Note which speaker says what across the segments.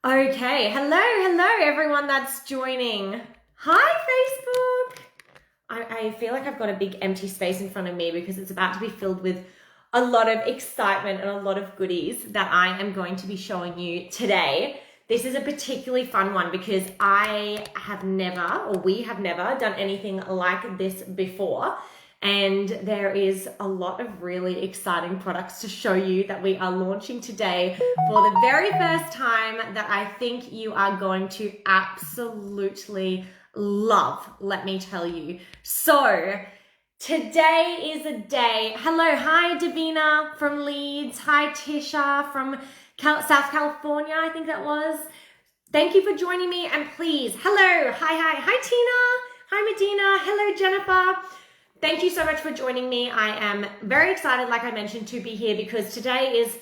Speaker 1: Okay, hello everyone that's joining. Hi Facebook. I feel like I've got a big empty space in front of me because it's about to be filled with a lot of excitement and a lot of goodies that I am going to be showing you today. This is a particularly fun one because we have never done anything like this before. And there is a lot of really exciting products to show you that we are launching today for the very first time that I think you are going to absolutely love, let me tell you. So today is a day. Hello, hi Davina from Leeds. Hi Tisha from South California, I think that was. Thank you for joining me, and please, hello, hi Tina, hi Medina, hello Jennifer. Thank you so much for joining me. I am very excited, like I mentioned, to be here because today is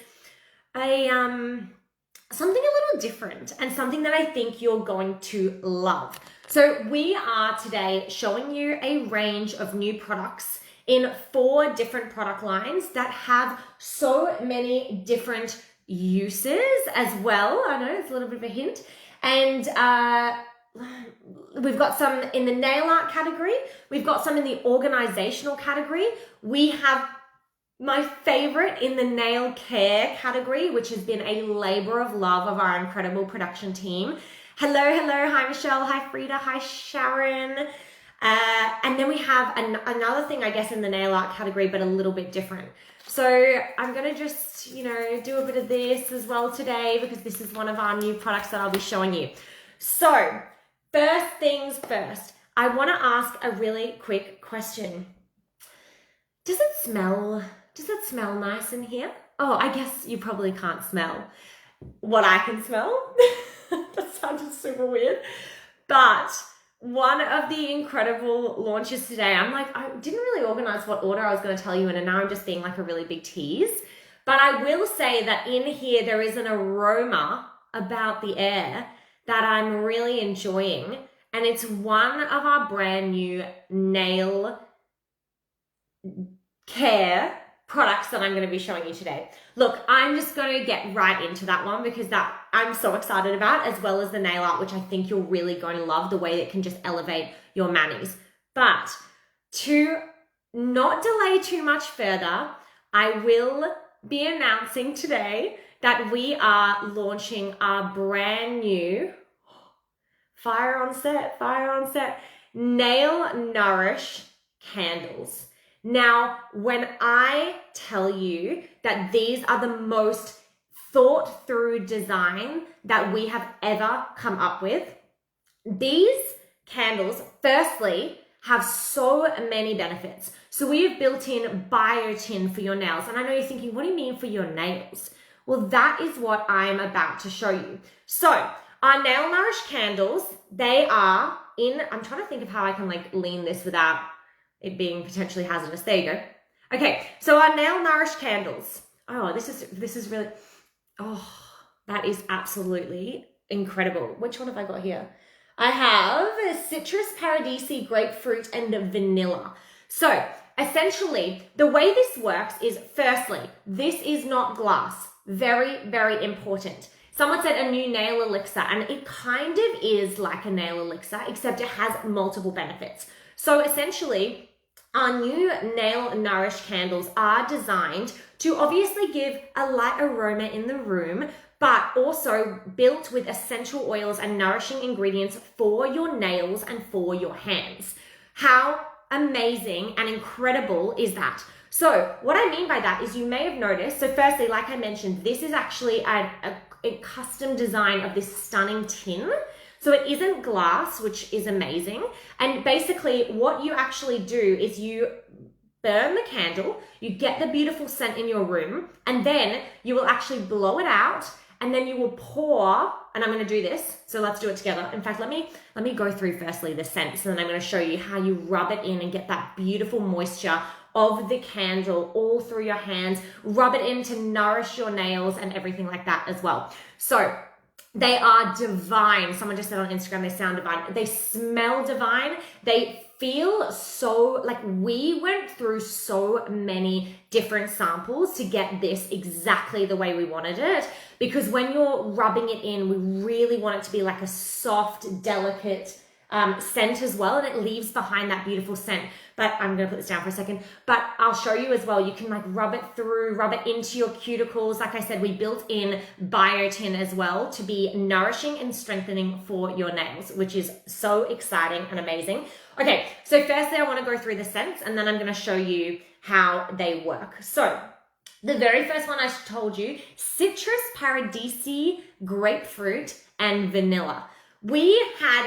Speaker 1: something a little different and something that I think you're going to love. So we are today showing you a range of new products in 4 different product lines that have so many different uses as well. I know it's a little bit of a hint. And we've got some in the nail art category. We've got some in the organizational category. We have my favorite in the nail care category, which has been a labor of love of our incredible production team. Hello. Hi, Michelle. Hi, Frida. Hi, Sharon. And then we have another thing, I guess, in the nail art category, but a little bit different. So I'm going to just, do a bit of this as well today because this is one of our new products that I'll be showing you. So first things first, I want to ask a really quick question. Does it smell nice in here? Oh, I guess you probably can't smell what I can smell. That sounded super weird. But one of the incredible launches today, I didn't really organize what order I was going to tell you in, and now I'm just being like a really big tease. But I will say that in here, there is an aroma about the air that I'm really enjoying. And it's one of our brand new nail care products that I'm going to be showing you today. Look, I'm just going to get right into that one because that I'm so excited about, as well as the nail art, which I think you're really going to love, the way it can just elevate your manis. But to not delay too much further, I will be announcing today that we are launching our brand new fire on set, Nail Nourish candles. Now, when I tell you that these are the most thought through design that we have ever come up with, these candles, firstly, have so many benefits. So we have built in biotin for your nails. And I know you're thinking, what do you mean for your nails? Well, that is what I'm about to show you. So our Nail Nourish candles, they are in, I'm trying to think of how I can lean this without it being potentially hazardous. There you go. Okay, so our Nail Nourish candles. Oh, this is really, that is absolutely incredible. Which one have I got here? I have citrus, paradisi, grapefruit, and vanilla. So essentially, the way this works is, firstly, this is not glass. Very, very important. Someone said a new nail elixir, and it kind of is like a nail elixir, except it has multiple benefits. So essentially, our new Nail Nourish candles are designed to obviously give a light aroma in the room, but also built with essential oils and nourishing ingredients for your nails and for your hands. How amazing and incredible is that? So what I mean by that is, you may have noticed, so firstly, like I mentioned, this is actually a custom design of this stunning tin. So it isn't glass, which is amazing. And basically what you actually do is you burn the candle, you get the beautiful scent in your room, and then you will actually blow it out, and then you will pour, and I'm going to do this. So let's do it together. In fact, let me go through firstly the scents, and then I'm going to show you how you rub it in and get that beautiful moisture of the candle all through your hands. Rub it in to nourish your nails and everything like that as well. So they are divine. Someone just said on Instagram they sound divine. They smell divine. They feel so, like we went through so many different samples to get this exactly the way we wanted it, because when you're rubbing it in, we really want it to be like a soft, delicate scent as well, and it leaves behind that beautiful scent. But I'm gonna put this down for a second, but I'll show you as well. You can like rub it through, rub it into your cuticles. Like I said, we built in biotin as well to be nourishing and strengthening for your nails, which is so exciting and amazing. Okay, so firstly I wanna go through the scents, and then I'm gonna show you how they work. So the very first one I told you, citrus, paradisi, grapefruit, and vanilla. We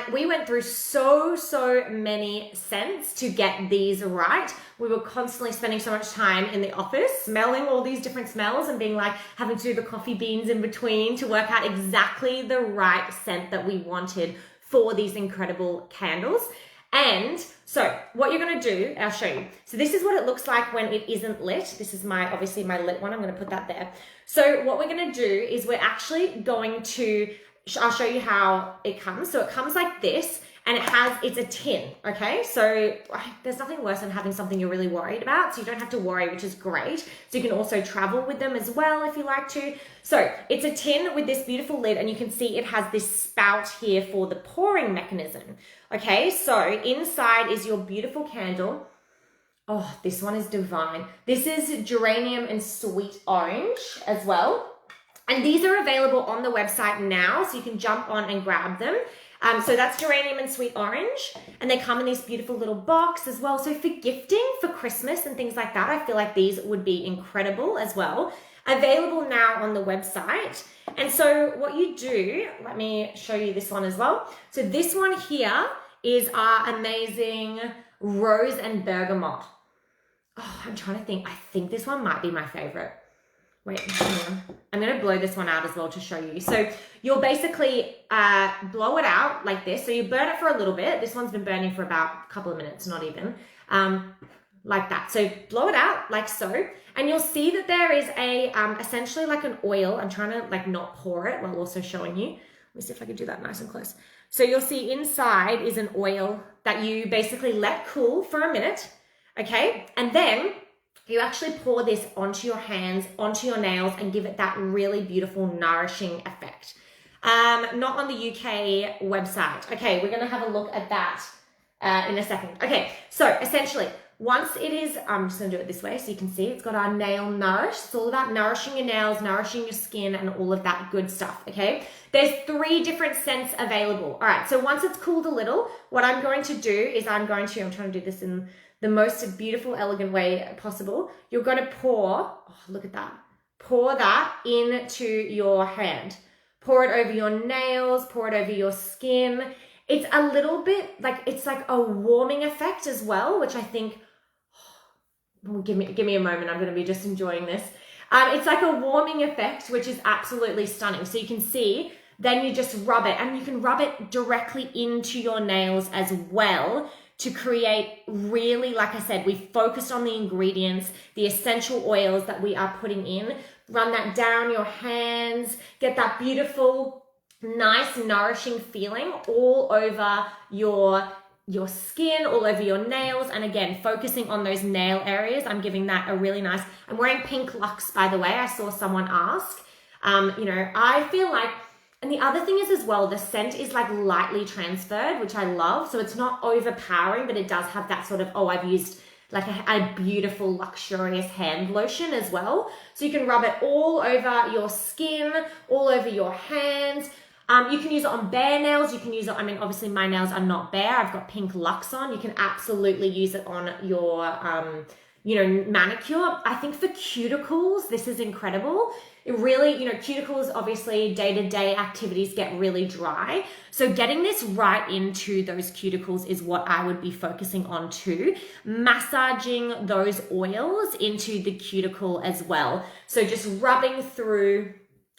Speaker 1: went through so many scents to get these right. We were constantly spending so much time in the office smelling all these different smells and being like having to do the coffee beans in between to work out exactly the right scent that we wanted for these incredible candles. And so what you're gonna do, I'll show you. So this is what it looks like when it isn't lit. This is obviously my lit one. I'm gonna put that there. So what we're gonna do is we're actually going to, I'll show you how it comes. So it comes like this, and it's a tin, okay? So there's nothing worse than having something you're really worried about, so you don't have to worry, which is great. So you can also travel with them as well if you like to. So it's a tin with this beautiful lid, and you can see it has this spout here for the pouring mechanism, okay? So inside is your beautiful candle. Oh, this one is divine. This is geranium and sweet orange as well. And these are available on the website now, so you can jump on and grab them. So that's geranium and sweet orange, and they come in this beautiful little box as well. So for gifting, for Christmas and things like that, I feel like these would be incredible as well. Available now on the website. And so what you do, let me show you this one as well. So this one here is our amazing rose and bergamot. Oh, I'm trying to think. I think this one might be my favorite. Wait, hang on. I'm going to blow this one out as well to show you. So you'll basically blow it out like this. So you burn it for a little bit. This one's been burning for about a couple of minutes, not even. Like that. So blow it out like so. And you'll see that there is a essentially like an oil. I'm trying to like not pour it while also showing you. Let me see if I can do that nice and close. So you'll see inside is an oil that you basically let cool for a minute. Okay. And then you actually pour this onto your hands, onto your nails, and give it that really beautiful, nourishing effect. Not on the UK website. Okay, we're going to have a look at that in a second. Okay, so essentially, once it is, I'm just going to do it this way so you can see. It's got our nail nourish. It's all about nourishing your nails, nourishing your skin, and all of that good stuff, okay? There's 3 different scents available. All right, so once it's cooled a little, what I'm going to do is I'm trying to do this in the most beautiful, elegant way possible. You're going to pour, oh, look at that. Pour that into your hand. Pour it over your nails, pour it over your skin. It's a little bit like, it's like a warming effect as well, which I think, oh, give me a moment. I'm going to be just enjoying this. It's like a warming effect, which is absolutely stunning. So you can see, then you just rub it, and you can rub it directly into your nails as well, to create really, like I said, we focused on the ingredients, the essential oils that we are putting in. Run that down your hands, get that beautiful, nice, nourishing feeling all over your skin, all over your nails. And again, focusing on those nail areas, I'm giving that a really nice, I'm wearing pink Lux, by the way. I saw someone ask, I feel like, and the other thing is as well, the scent is like lightly transferred, which I love. So it's not overpowering, but it does have that sort of, oh, I've used like a beautiful, luxurious hand lotion as well. So you can rub it all over your skin, all over your hands. You can use it on bare nails. You can use it, I mean, obviously my nails are not bare. I've got pink Lux on. You can absolutely use it on your, manicure. I think for cuticles, this is incredible. It really, cuticles, obviously day-to-day activities get really dry. So getting this right into those cuticles is what I would be focusing on too. Massaging those oils into the cuticle as well. So just rubbing through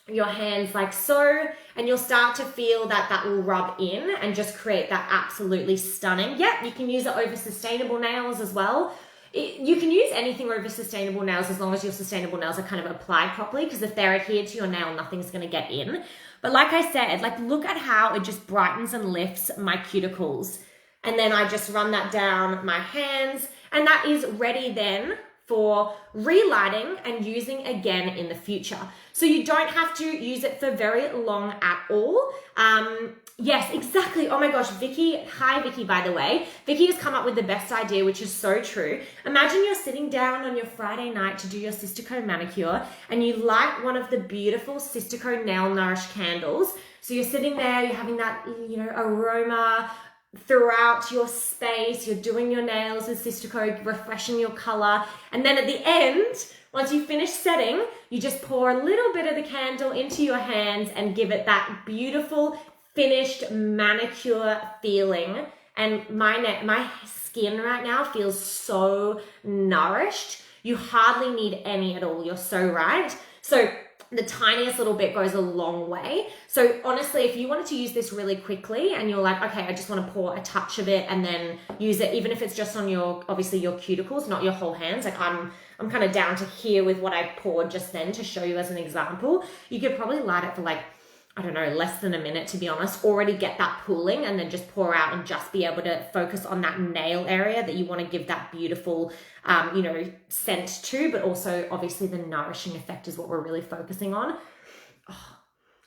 Speaker 1: your hands like so, and you'll start to feel that will rub in and just create that absolutely stunning. Yep, you can use it over sustainable nails as well. You can use anything over sustainable nails as long as your sustainable nails are kind of applied properly, because if they're adhered to your nail, nothing's going to get in. But like I said, like look at how it just brightens and lifts my cuticles. And then I just run that down my hands, and that is ready then for relighting and using again in the future. So you don't have to use it for very long at all. Yes, exactly. Oh my gosh, Vicky. Hi, Vicky, by the way. Vicky has come up with the best idea, which is so true. Imagine you're sitting down on your Friday night to do your Sistaco manicure, and you light one of the beautiful Sistaco Nail Nourish candles. So you're sitting there, you're having that, aroma throughout your space. You're doing your nails with Sistaco, refreshing your color. And then at the end, once you finish setting, you just pour a little bit of the candle into your hands and give it that beautiful finished manicure feeling. And my skin right now feels so nourished. You hardly need any at all. You're so right. So the tiniest little bit goes a long way. So honestly, if you wanted to use this really quickly and you're like, okay, I just want to pour a touch of it and then use it, even if it's just on obviously your cuticles, not your whole hands. Like I'm kind of down to here with what I poured just then to show you as an example. You could probably light it for less than a minute, to be honest, already get that pooling, and then just pour out and just be able to focus on that nail area that you want to give that beautiful, scent to, but also obviously the nourishing effect is what we're really focusing on. Oh,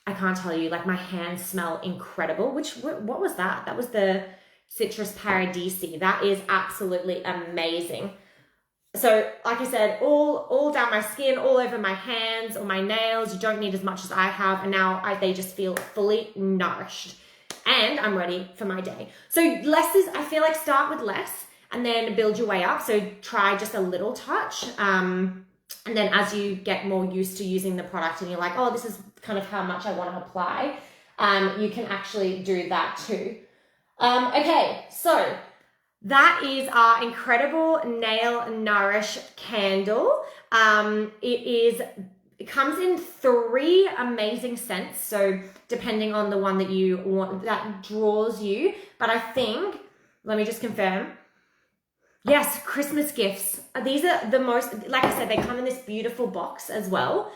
Speaker 1: I can't tell you, my hands smell incredible. What was that? That was the Citrus Paradisi. That is absolutely amazing. So like I said, all down my skin, all over my hands or my nails. You don't need as much as I have. And now they just feel fully nourished. And I'm ready for my day. So I feel like start with less and then build your way up. So try just a little touch. And then as you get more used to using the product and you're like, oh, this is kind of how much I want to apply, you can actually do that too. Okay, so that is our incredible Nail Nourish candle. It comes in 3 amazing scents. So depending on the one that you want, that draws you. But I think, let me just confirm. Yes, Christmas gifts. These are the most, like I said, they come in this beautiful box as well.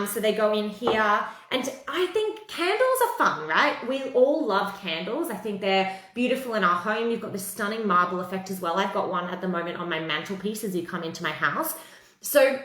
Speaker 1: So they go in here, and I think candles are fun, right? We all love candles. I think they're beautiful in our home. You've got this stunning marble effect as well. I've got one at the moment on my mantelpiece as you come into my house. So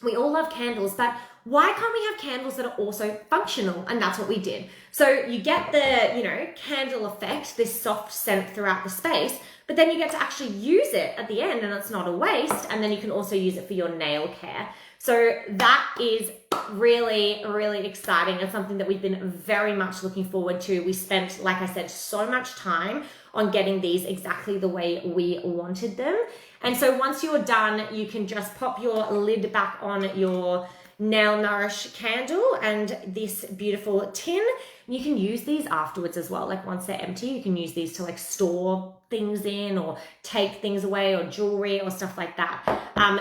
Speaker 1: we all love candles, but why can't we have candles that are also functional? And that's what we did. So you get the, candle effect, this soft scent throughout the space, but then you get to actually use it at the end and it's not a waste. And then you can also use it for your nail care. So that is really, really exciting and something that we've been very much looking forward to. We spent, like I said, so much time on getting these exactly the way we wanted them. And so once you're done, you can just pop your lid back on your Nail Nourish candle and this beautiful tin. You can use these afterwards as well. Once they're empty, you can use these to store things in or take things away or jewelry or stuff like that.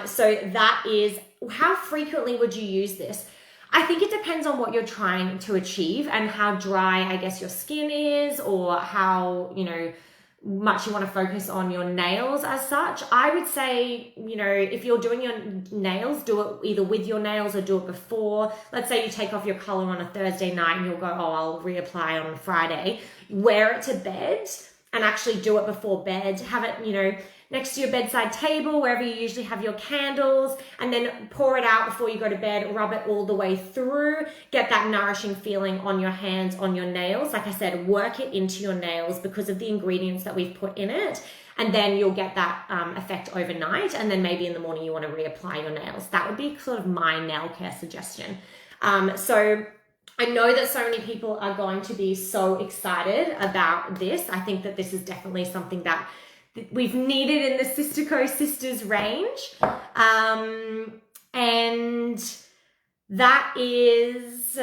Speaker 1: So that is, how frequently would you use this? I think it depends on what you're trying to achieve and how dry, I guess, your skin is, or how, much you want to focus on your nails as such. I would say, if you're doing your nails, do it either with your nails or do it before. Let's say you take off your color on a Thursday night and you'll go, oh, I'll reapply on Friday. Wear it to bed and actually do it before bed. Have it, next to your bedside table, wherever you usually have your candles, and then pour it out before you go to bed, rub it all the way through, get that nourishing feeling on your hands, on your nails. Like I said, work it into your nails because of the ingredients that we've put in it, and then you'll get that effect overnight, and then maybe in the morning you want to reapply your nails. That would be sort of my nail care suggestion. So I know that so many people are going to be so excited about this. I think that this is definitely something that we've needed in the Sistaco Sisters range. And that is,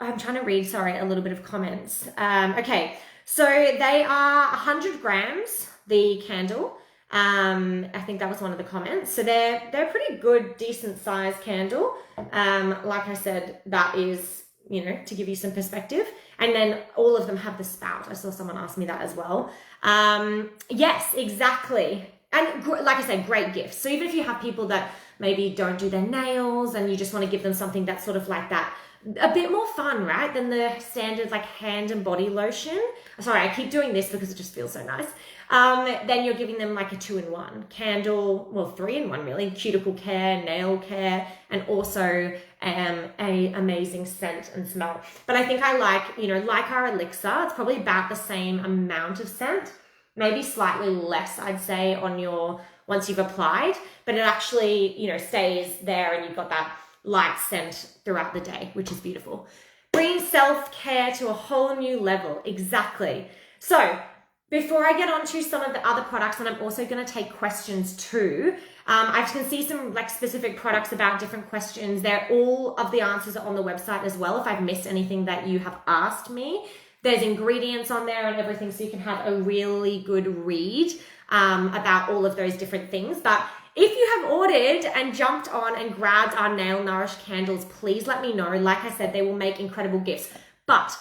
Speaker 1: I'm trying to read, a little bit of comments. Okay, so they are 100 grams, the candle. I think that was one of the comments. So they're pretty good, decent size candle. Like I said, that is, to give you some perspective. And then all of them have the spout. I saw someone ask me that as well. Yes, exactly. And like I said, great gifts. So even if you have people that maybe don't do their nails and you just want to give them something that's sort of like that a bit more fun, right, than the standard like hand and body lotion. Sorry, I keep doing this because it just feels so nice. Then you're giving them like a 2-in-1 candle, well, 3-in-1 really, cuticle care, nail care, and also a amazing scent and smell. But I think I like, you know, like our elixir, it's probably about the same amount of scent, maybe slightly less, I'd say, on your, once you've applied, but it actually, you know, stays there and you've got that light scent throughout the day, which is beautiful. Bringing self-care to a whole new level. Exactly. So before I get on to some of the other products, and I'm also going to take questions too, I can see some like specific products about different questions. All of the answers are on the website as well. If I've missed anything that you have asked me, there's ingredients on there and everything, so you can have a really good read about all of those different things. But if you have ordered and jumped on and grabbed our Nail Nourish candles, please let me know. Like I said, they will make incredible gifts. But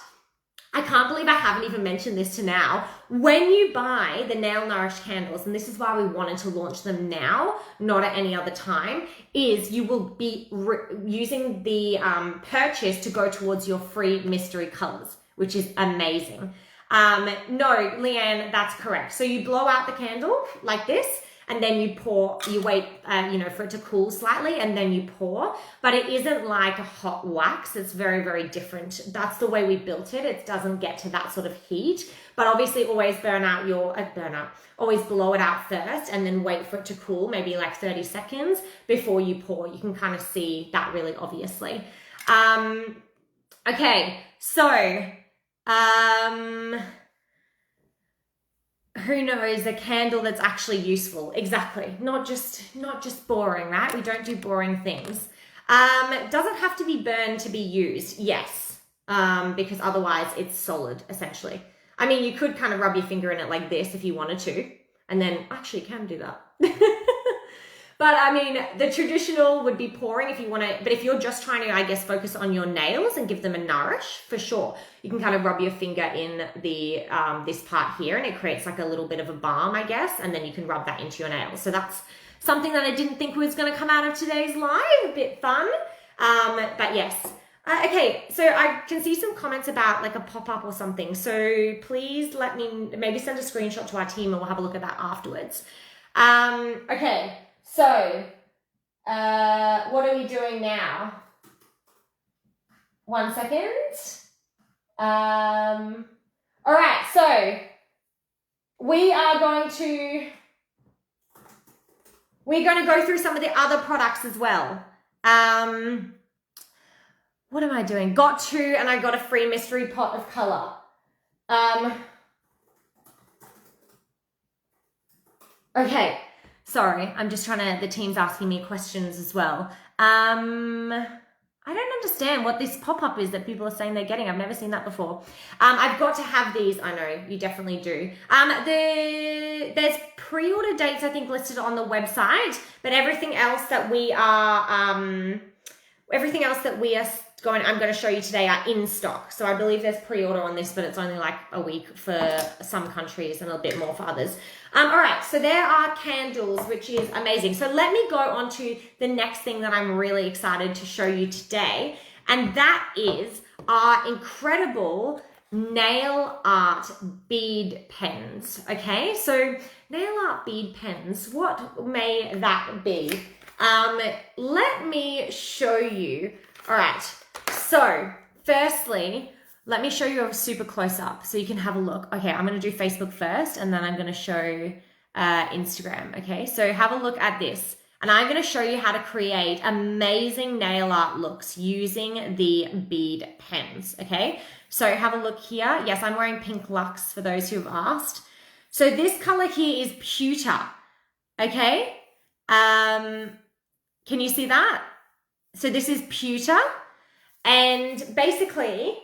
Speaker 1: I can't believe I haven't even mentioned this to now. When you buy the Nail Nourish candles, and this is why we wanted to launch them now, not at any other time, is you will be using the purchase to go towards your free mystery colors, which is amazing. No, Leanne, that's correct. So you blow out the candle like this, and then you pour, you wait, you know, for it to cool slightly, and then you pour. But it isn't like a hot wax. It's very, very different. That's the way we built it. It doesn't get to that sort of heat. But obviously always always blow it out first and then wait for it to cool, maybe like 30 seconds before you pour. You can kind of see that really obviously. Okay, so, who knows, a candle that's actually useful. Exactly. Not just boring, right? We don't do boring things. Does it have to be burned to be used? Yes. Because otherwise it's solid, essentially. I mean, you could kind of rub your finger in it like this if you wanted to, and then actually you can do that. But I mean, the traditional would be pouring if you want to, but if you're just trying to, I guess, focus on your nails and give them a nourish, for sure. You can kind of rub your finger in the this part here, and it creates like a little bit of a balm, I guess, and then you can rub that into your nails. So that's something that I didn't think was going to come out of today's live. A bit fun. But yes. Okay, so I can see some comments about like a pop-up or something. So please let me, maybe send a screenshot to our team and we'll have a look at that afterwards. Okay. So, what are we doing now? 1 second. All right, so we're going to go through some of the other products as well. What am I doing? Got 2 and I got a free mystery pot of color. Okay. Sorry, I'm just the team's asking me questions as well. I don't understand what this pop-up is that people are saying they're getting. I've never seen that before. I've got to have these. I know, you definitely do. There's pre-order dates, I think, listed on the website, but everything else that we are I'm going to show you today are in stock. So I believe there's pre-order on this, but it's only like a week for some countries and a bit more for others. All right, so there are candles, which is amazing. So let me go on to the next thing that I'm really excited to show you today, and that is our incredible nail art bead pens. Okay, so nail art bead pens, what may that be? Let me show you. All right, so firstly, let me show you a super close up so you can have a look. Okay, I'm going to do Facebook first and then I'm going to show Instagram. Okay, so have a look at this. And I'm going to show you how to create amazing nail art looks using the bead pens. Okay, so have a look here. Yes, I'm wearing pink luxe for those who have asked. So this color here is pewter. Okay, can you see that? So this is pewter, and basically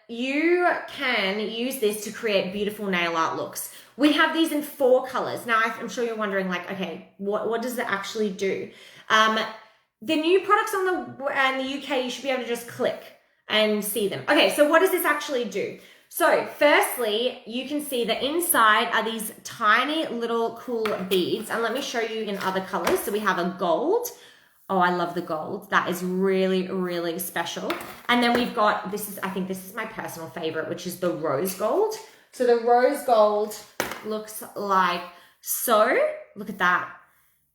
Speaker 1: you can use this to create beautiful nail art looks. We have these in 4 colors. Now, I'm sure you're wondering, like, okay, what does it actually do? The new products in the UK, you should be able to just click and see them. Okay, so what does this actually do? So firstly, you can see that inside are these tiny little cool beads, and let me show you in other colors. So we have a gold, Oh, I love the gold. That is really, really special. And then we've got, I think this is my personal favorite, which is the rose gold. So the rose gold looks like so. Look at that.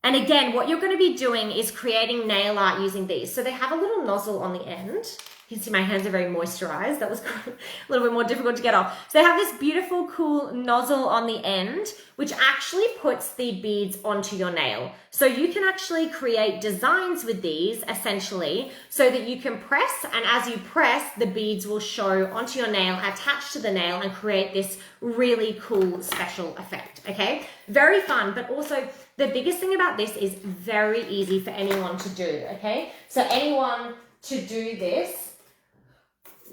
Speaker 1: And again, what you're going to be doing is creating nail art using these. So they have a little nozzle on the end. You can see my hands are very moisturized. That was a little bit more difficult to get off. So they have this beautiful, cool nozzle on the end, which actually puts the beads onto your nail. So you can actually create designs with these essentially so that you can press, and as you press, the beads will show onto your nail, attach to the nail, and create this really cool special effect, okay? Very fun, but also the biggest thing about this is very easy for anyone to do, okay? So anyone to do this,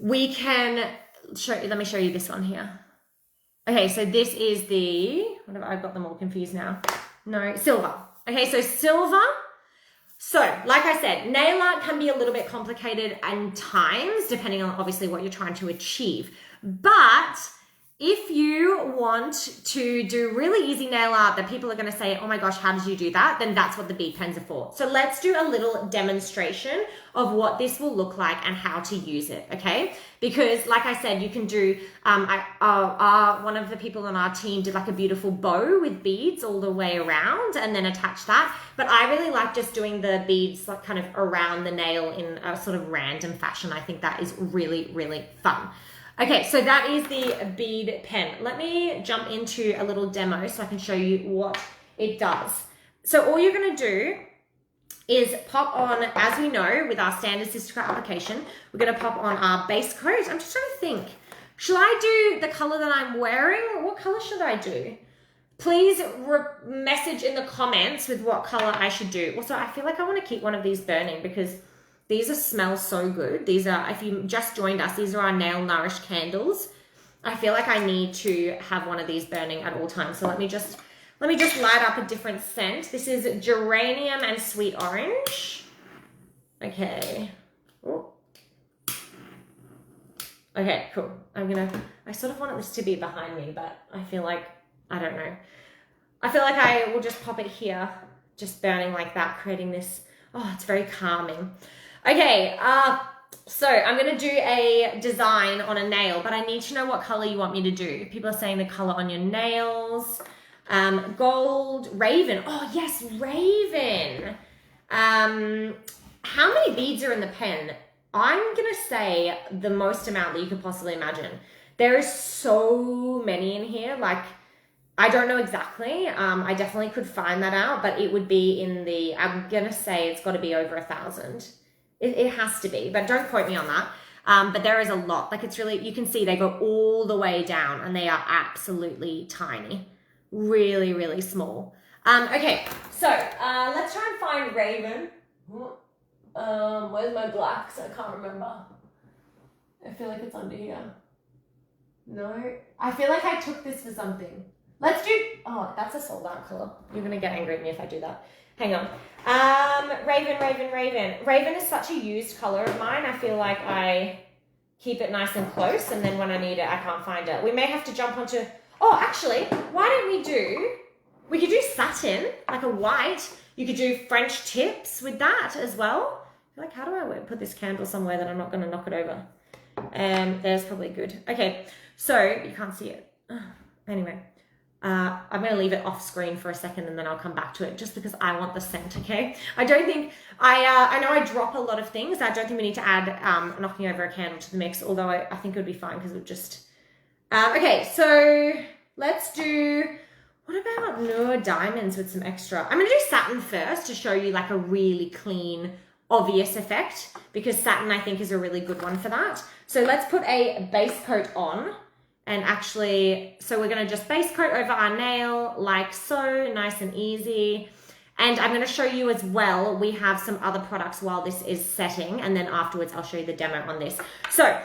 Speaker 1: we can show you, let me show you this one here. Okay, so this is the, I've got them all confused now. No, silver. Okay, so silver. So, like I said, nail art can be a little bit complicated at times, depending on obviously what you're trying to achieve. But if you want to do really easy nail art that people are going to say, oh my gosh, how did you do that? Then that's what the bead pens are for. So let's do a little demonstration of what this will look like and how to use it, okay? Because like I said, you can do, one of the people on our team did like a beautiful bow with beads all the way around and then attach that. But I really like just doing the beads like kind of around the nail in a sort of random fashion. I think that is really, really fun. Okay, so that is the bead pen. Let me jump into a little demo so I can show you what it does. So all you're gonna do is pop on, as we know, with our standard Sistaco application, we're gonna pop on our base coat. I'm just trying to think, should I do the color that I'm wearing? What color should I do? Please message in the comments with what color I should do. Also, I feel like I wanna keep one of these burning because these smell so good. These are, if you just joined us, these are our Nail Nourish candles. I feel like I need to have one of these burning at all times. So let me just light up a different scent. This is geranium and sweet orange. Okay. Ooh. Okay, cool. I sort of want this to be behind me, but I feel like, I don't know. I feel like I will just pop it here, just burning like that, creating this, oh, it's very calming. Okay, so I'm going to do a design on a nail, but I need to know what color you want me to do. People are saying the color on your nails. Gold, raven. Oh, yes, raven. How many beads are in the pen? I'm going to say the most amount that you could possibly imagine. There is so many in here. Like, I don't know exactly. I definitely could find that out, but it would be in the, I'm going to say it's got to be over 1,000. It has to be, but don't quote me on that. But there is a lot. Like it's really, you can see they go all the way down and they are absolutely tiny. Really, really small. Okay, so let's try and find raven. Where's my blacks? I can't remember. I feel like it's under here. No, I feel like I took this for something. Let's do, oh, that's a sold out color. You're gonna get angry at me if I do that. Hang on. Raven. Raven is such a used color of mine. I feel like I keep it nice and close, and then when I need it, I can't find it. We may have to jump onto, oh, actually, why don't we could do satin, like a white. You could do French tips with that as well. Like, how do I put this candle somewhere that I'm not gonna knock it over? There's probably good. Okay, so you can't see it. Anyway. I'm going to leave it off screen for a second and then I'll come back to it just because I want the scent, okay? I don't think, I know I drop a lot of things. I don't think we need to add knocking over a candle to the mix, although I think it would be fine because it would just, okay, so let's do, what about Nour diamonds with some extra? I'm going to do satin first to show you like a really clean, obvious effect because satin I think is a really good one for that. So let's put a base coat on. And actually, so we're going to just base coat over our nail like so, nice and easy. And I'm going to show you as well, we have some other products while this is setting, and then afterwards I'll show you the demo on this. So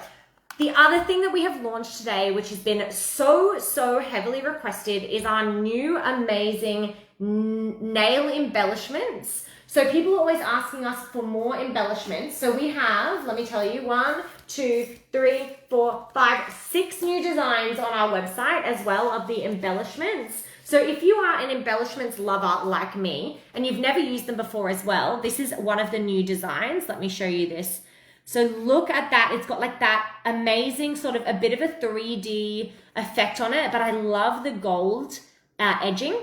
Speaker 1: the other thing that we have launched today, which has been so heavily requested, is our new amazing nail embellishments. So people are always asking us for more embellishments. So we have, let me tell you, 1, 2, 3, 4, 5, 6 new designs on our website as well of the embellishments. So if you are an embellishments lover like me, and you've never used them before as well, this is one of the new designs. Let me show you this. So look at that. It's got like that amazing sort of a bit of a 3D effect on it, but I love the gold edging.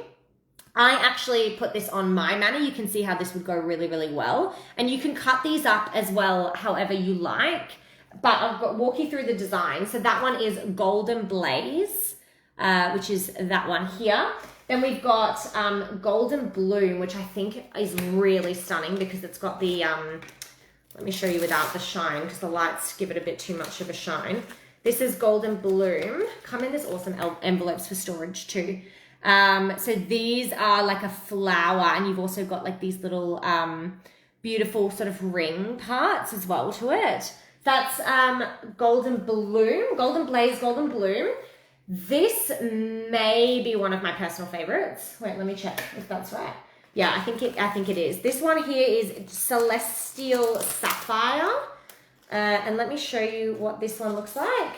Speaker 1: I actually put this on my mani. You can see how this would go really, really well. And you can cut these up as well, however you like. But I'll walk you through the design. So that one is Golden Blaze, which is that one here. Then we've got Golden Bloom, which I think is really stunning because it's got the, let me show you without the shine because the lights give it a bit too much of a shine. This is Golden Bloom. Come in this awesome envelopes for storage too. So these are like a flower, and you've also got like these little beautiful sort of ring parts as well to it. That's Golden Bloom, Golden Blaze, Golden Bloom. This may be one of my personal favorites. Wait, let me check if that's right. Yeah, I think it is. This one here is Celestial Sapphire. And let me show you what this one looks like.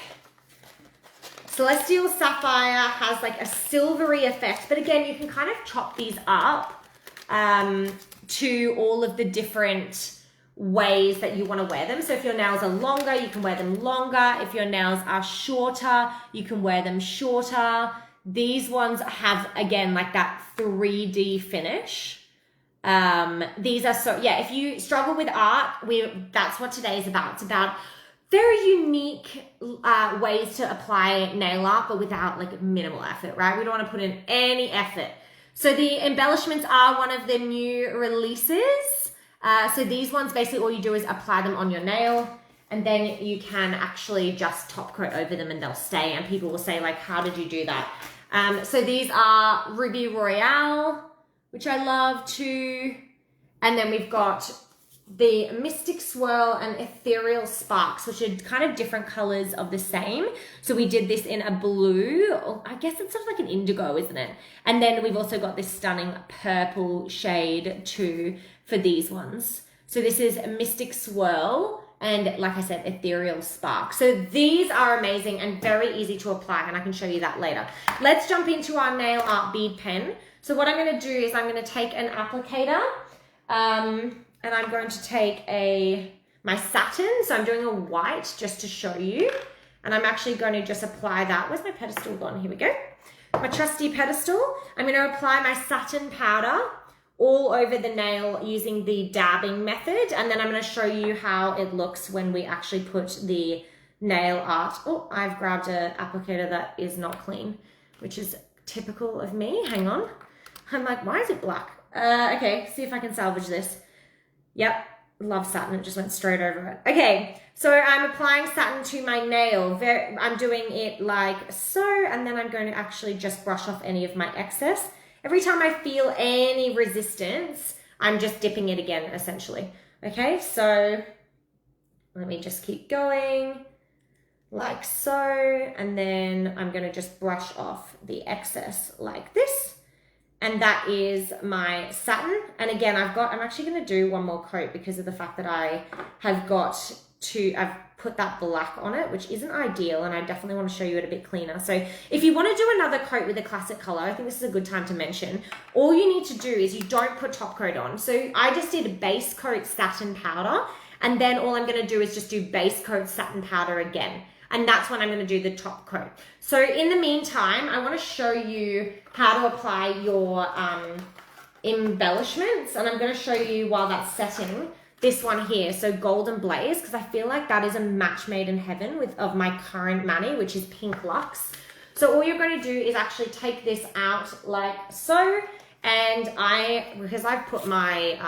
Speaker 1: Celestial Sapphire has like a silvery effect, but again, you can kind of chop these up to all of the different ways that you want to wear them. So if your nails are longer, you can wear them longer. If your nails are shorter, you can wear them shorter. These ones have, again, like that 3D finish. These are so, yeah, if you struggle with art, that's what today is about. It's about very unique ways to apply nail art, but without like minimal effort, right? We don't want to put in any effort. So the embellishments are one of the new releases. So these ones, basically all you do is apply them on your nail, and then you can actually just top coat over them and they'll stay. And people will say like, how did you do that? So these are Ruby Royale, which I love too. And then we've got the Mystic Swirl and Ethereal Sparks, which are kind of different colors of the same. So we did this in a blue, or I guess it's sort of like an indigo, isn't it? And then we've also got this stunning purple shade too for these ones. So this is a Mystic Swirl and, like I said, Ethereal Spark. So these are amazing and very easy to apply, and I can show you that later. Let's jump into our nail art bead pen. So what I'm going to do is I'm going to take an applicator, and I'm going to take my satin. So I'm doing a white just to show you. And I'm actually going to just apply that. Where's my pedestal gone? Here we go. My trusty pedestal. I'm going to apply my satin powder all over the nail using the dabbing method. And then I'm going to show you how it looks when we actually put the nail art. Oh, I've grabbed an applicator that is not clean, which is typical of me. Hang on. I'm like, why is it black? Okay, see if I can salvage this. Yep, love satin. It just went straight over it. Okay, so I'm applying satin to my nail. I'm doing it like so, and then I'm going to actually just brush off any of my excess. Every time I feel any resistance, I'm just dipping it again, essentially. Okay, so let me just keep going like so, and then I'm going to just brush off the excess like this. And that is my satin. And again, I'm actually going to do one more coat because of the fact that I've put that black on it, which isn't ideal. And I definitely want to show you it a bit cleaner. So if you want to do another coat with a classic color, I think this is a good time to mention, all you need to do is you don't put top coat on. So I just did base coat satin powder. And then all I'm going to do is just do base coat satin powder again. And that's when I'm going to do the top coat. So in the meantime, I want to show you how to apply your embellishments. And I'm going to show you while that's setting this one here. So Golden Blaze, because I feel like that is a match made in heaven of my current mani, which is Pink Luxe. So all you're going to do is actually take this out like so. And because I've put my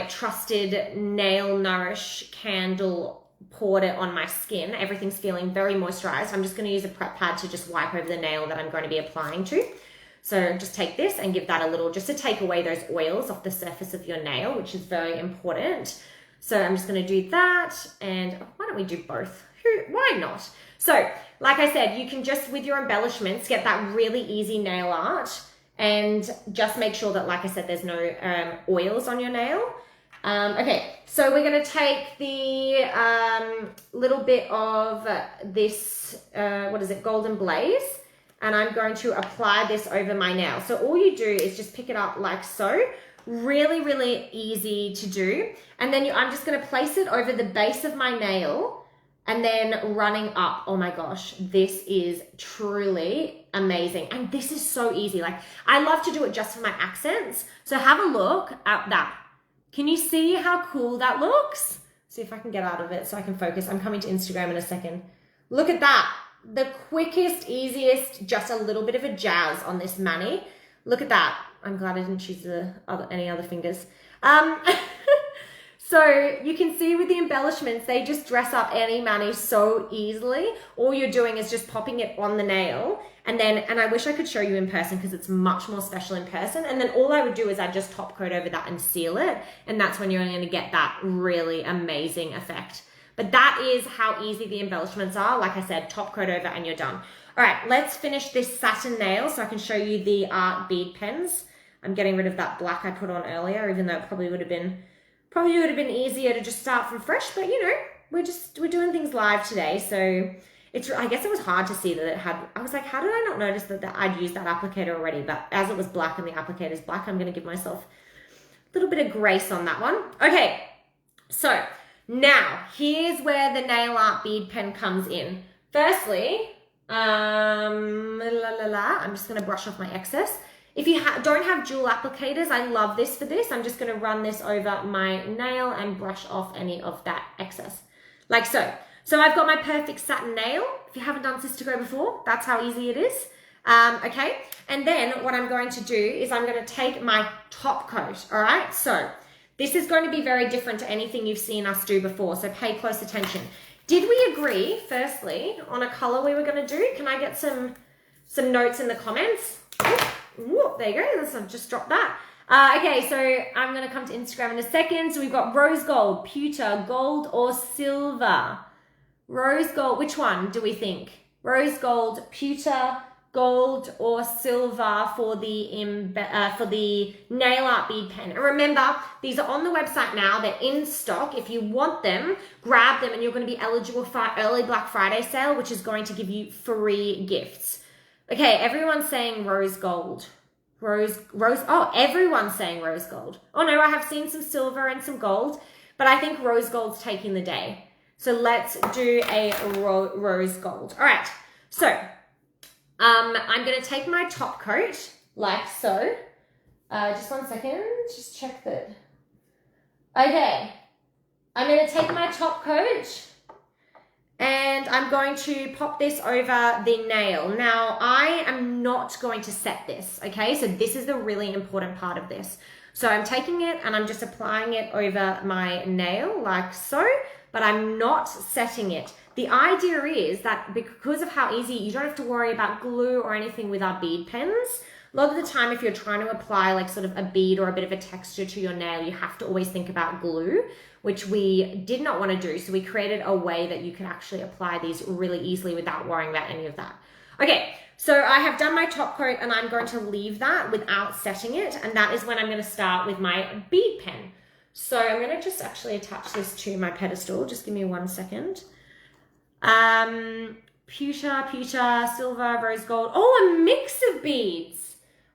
Speaker 1: trusted Nail Nourish candle, poured it on my skin, everything's feeling very moisturized. I'm just going to use a prep pad to just wipe over the nail that I'm going to be applying to. So just take this and give that a little, just to take away those oils off the surface of your nail, which is very important. So I'm just going to do that, and why don't we do both? Why not? So like I said, you can just, with your embellishments, get that really easy nail art, and just make sure that, like I said, there's no oils on your nail. Okay, so we're going to take the little bit of this, Golden Blaze, and I'm going to apply this over my nail. So all you do is just pick it up like so. Really, really easy to do. And then I'm just going to place it over the base of my nail and then running up. Oh my gosh, this is truly amazing. And this is so easy. Like, I love to do it just for my accents. So have a look at that. Can you see how cool that looks? See if I can get out of it so I can focus. I'm coming to Instagram in a second. Look at that. The quickest, easiest, just a little bit of a jazz on this mani. Look at that. I'm glad I didn't choose any other fingers. So you can see with the embellishments, they just dress up any mani so easily. All you're doing is just popping it on the nail. And I wish I could show you in person because it's much more special in person. And then all I would do is I'd just top coat over that and seal it. And that's when you're going to get that really amazing effect. But that is how easy the embellishments are. Like I said, top coat over and you're done. All right, let's finish this satin nail so I can show you the art bead pens. I'm getting rid of that black I put on earlier, even though it probably would have been easier to just start from fresh, but you know, we're doing things live today. So I guess it was hard to see that it had, I was like, how did I not notice that I'd used that applicator already? But as it was black and the applicator's black, I'm going to give myself a little bit of grace on that one. Okay, so now here's where the nail art bead pen comes in. Firstly, I'm just going to brush off my excess. If you don't have dual applicators, I love this for this. I'm just going to run this over my nail and brush off any of that excess. Like so. So I've got my perfect satin nail. If you haven't done Sistaco before, that's how easy it is. Okay. And then what I'm going to do is I'm going to take my top coat. All right. So this is going to be very different to anything you've seen us do before. So pay close attention. Did we agree, firstly, on a color we were going to do? Can I get some notes in the comments? Ooh, there you go. I've just dropped that. Okay, so I'm going to come to Instagram in a second. So we've got rose gold, pewter, gold, or silver. Rose gold, which one do we think? Rose gold, pewter, gold, or silver for the nail art bead pen. And remember, these are on the website now. They're in stock. If you want them, grab them and you're going to be eligible for our early Black Friday sale, which is going to give you free gifts. Okay, everyone's saying rose gold. Oh, everyone's saying rose gold. Oh no, I have seen some silver and some gold, but I think rose gold's taking the day. So let's do a rose gold. All right, so I'm going to take my top coat like so. Just one second, just check that. Okay, I'm going to take my top coat and I'm going to pop this over the nail. Now, I am not going to set this, okay? So this is the really important part of this. So I'm taking it and I'm just applying it over my nail like so, but I'm not setting it. The idea is that because of how easy, you don't have to worry about glue or anything with our bead pens. A lot of the time, if you're trying to apply like sort of a bead or a bit of a texture to your nail, you have to always think about glue, which we did not want to do. So we created a way that you can actually apply these really easily without worrying about any of that. Okay, so I have done my top coat and I'm going to leave that without setting it. And that is when I'm going to start with my bead pen. So I'm going to just actually attach this to my pedestal. Just give me 1 second. Pewter, silver, rose gold. Oh, a mix of beads.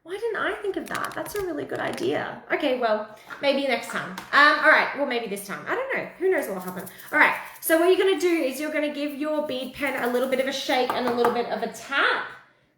Speaker 1: Why didn't I think of that? That's a really good idea. Okay, well, maybe next time. All right, well, maybe this time. I don't know. Who knows what will happen? All right, so what you're going to do is you're going to give your bead pen a little bit of a shake and a little bit of a tap.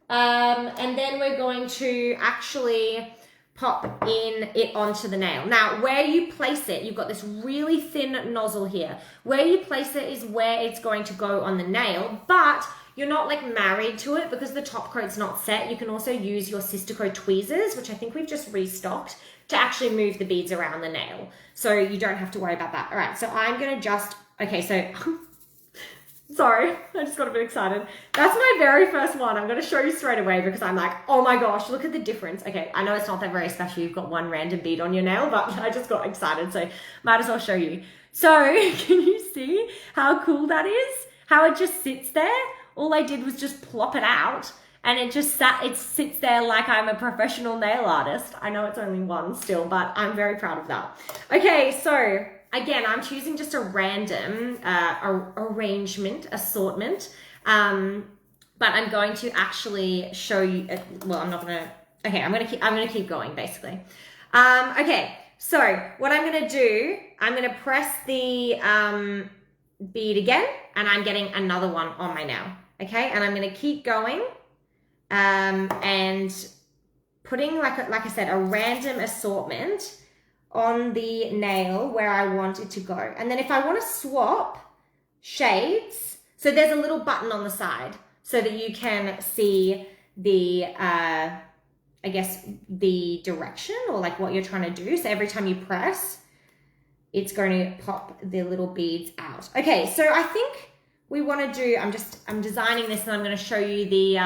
Speaker 1: And then we're going to actually pop in it onto the nail. Now, where you place it, you've got this really thin nozzle here. Where you place it is where it's going to go on the nail, but you're not like married to it because the top coat's not set. You can also use your Sistaco tweezers, which I think we've just restocked, to actually move the beads around the nail. So you don't have to worry about that. All right, so I'm gonna just, okay, so, sorry, I just got a bit excited. That's my very first one. I'm gonna show you straight away because I'm like, oh my gosh, look at the difference. Okay, I know it's not that very special. You've got one random bead on your nail, but I just got excited, so might as well show you. So can you see how cool that is? How it just sits there? All I did was just plop it out and it sits there like I'm a professional nail artist. I know it's only one still, but I'm very proud of that. Okay, so again, I'm choosing just a random assortment but I'm going to actually show you, well, I'm not gonna, okay, I'm gonna keep going basically. Okay, so what I'm gonna do, I'm gonna press the bead again, and I'm getting another one on my nail, okay? And I'm gonna keep going, and putting, like I said, a random assortment on the nail where I want it to go. And then if I want to swap shades, so there's a little button on the side so that you can see the, I guess, the direction or like what you're trying to do. So every time you press, it's going to pop the little beads out. Okay, so I think we want to do, I'm designing this and I'm going to show you the,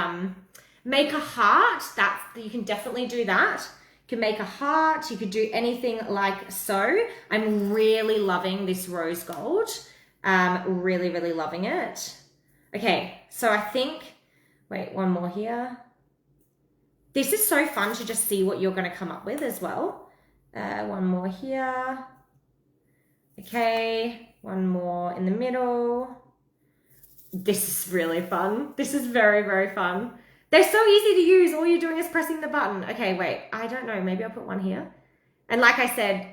Speaker 1: make a heart. You can definitely do that. You can make a heart. You could do anything like so. I'm really loving this rose gold. Really, really loving it. Okay, so I think, wait, one more here. This is so fun to just see what you're going to come up with as well. One more here. Okay, one more in the middle. This is really fun. This is very, very fun. They're so easy to use. All you're doing is pressing the button. Okay, wait, I don't know. Maybe I'll put one here. And like I said,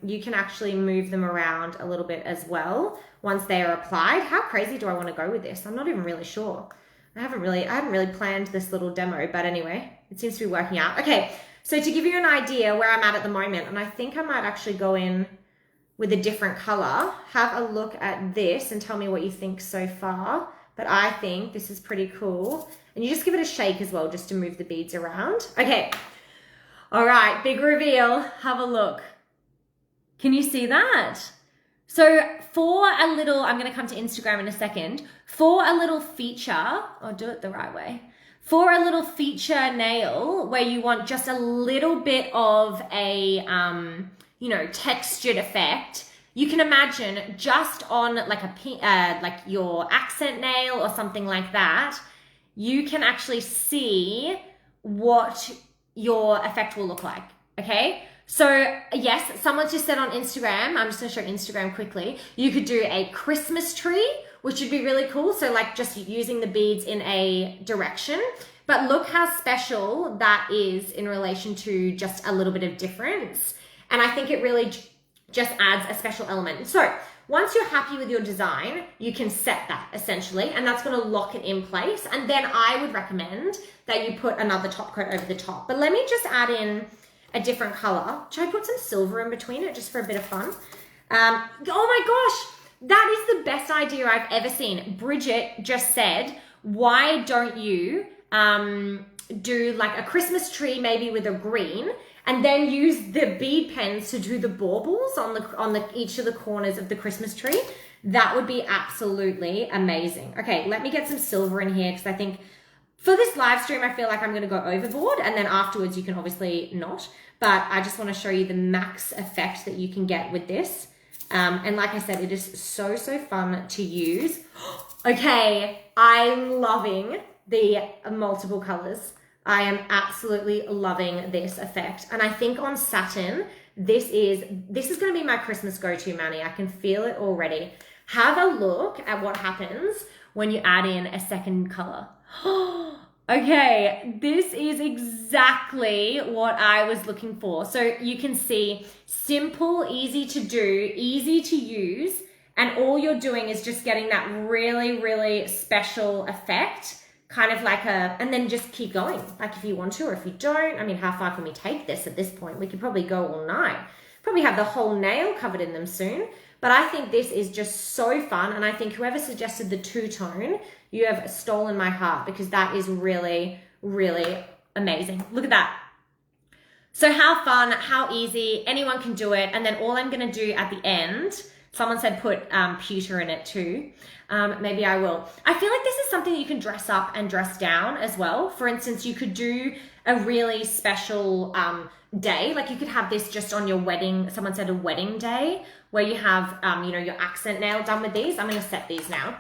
Speaker 1: you can actually move them around a little bit as well once they are applied. How crazy do I want to go with this? I'm not even really sure. I haven't really planned this little demo, but anyway, it seems to be working out. Okay, so to give you an idea where I'm at the moment, and I think I might actually go in with a different color, have a look at this and tell me what you think so far. But I think this is pretty cool. And you just give it a shake as well, just to move the beads around. Okay. All right, big reveal. Have a look. Can you see that? So for a little, I'm going to come to Instagram in a second. For a little feature, I'll do it the right way. For a little feature nail where you want just a little bit of a, textured effect, you can imagine just on like like your accent nail or something like that, you can actually see what your effect will look like, okay? So yes, someone just said on Instagram, I'm just gonna show Instagram quickly, you could do a Christmas tree, which would be really cool. So like just using the beads in a direction, but look how special that is in relation to just a little bit of difference. And I think it really just adds a special element. So once you're happy with your design, you can set that essentially, and that's gonna lock it in place. And then I would recommend that you put another top coat over the top. But let me just add in a different color. Should I put some silver in between it just for a bit of fun? Oh my gosh, that is the best idea I've ever seen. Bridget just said, why don't you do like a Christmas tree maybe with a green, and then use the bead pens to do the baubles on each of the corners of the Christmas tree. That would be absolutely amazing. Okay, let me get some silver in here because I think for this live stream, I feel like I'm gonna go overboard, and then afterwards you can obviously not, but I just wanna show you the max effect that you can get with this. And like I said, it is so, so fun to use. Okay, I'm loving the multiple colors. I am absolutely loving this effect. And I think on satin, this is gonna be my Christmas go-to, Manny. I can feel it already. Have a look at what happens when you add in a second color. Okay, this is exactly what I was looking for. So you can see simple, easy to do, easy to use, and all you're doing is just getting that really, really special effect. Kind of like and then just keep going. Like if you want to, or if you don't, I mean, how far can we take this at this point? We could probably go all night. Probably have the whole nail covered in them soon. But I think this is just so fun. And I think whoever suggested the two-tone, you have stolen my heart, because that is really, really amazing. Look at that. So how fun, how easy, anyone can do it. And then all I'm gonna do at the end, someone said put pewter in it too. Maybe I will. I feel like this is something that you can dress up and dress down as well. For instance, you could do a really special day. Like you could have this just on your wedding. Someone said a wedding day where you have, your accent nail done with these. I'm going to set these now.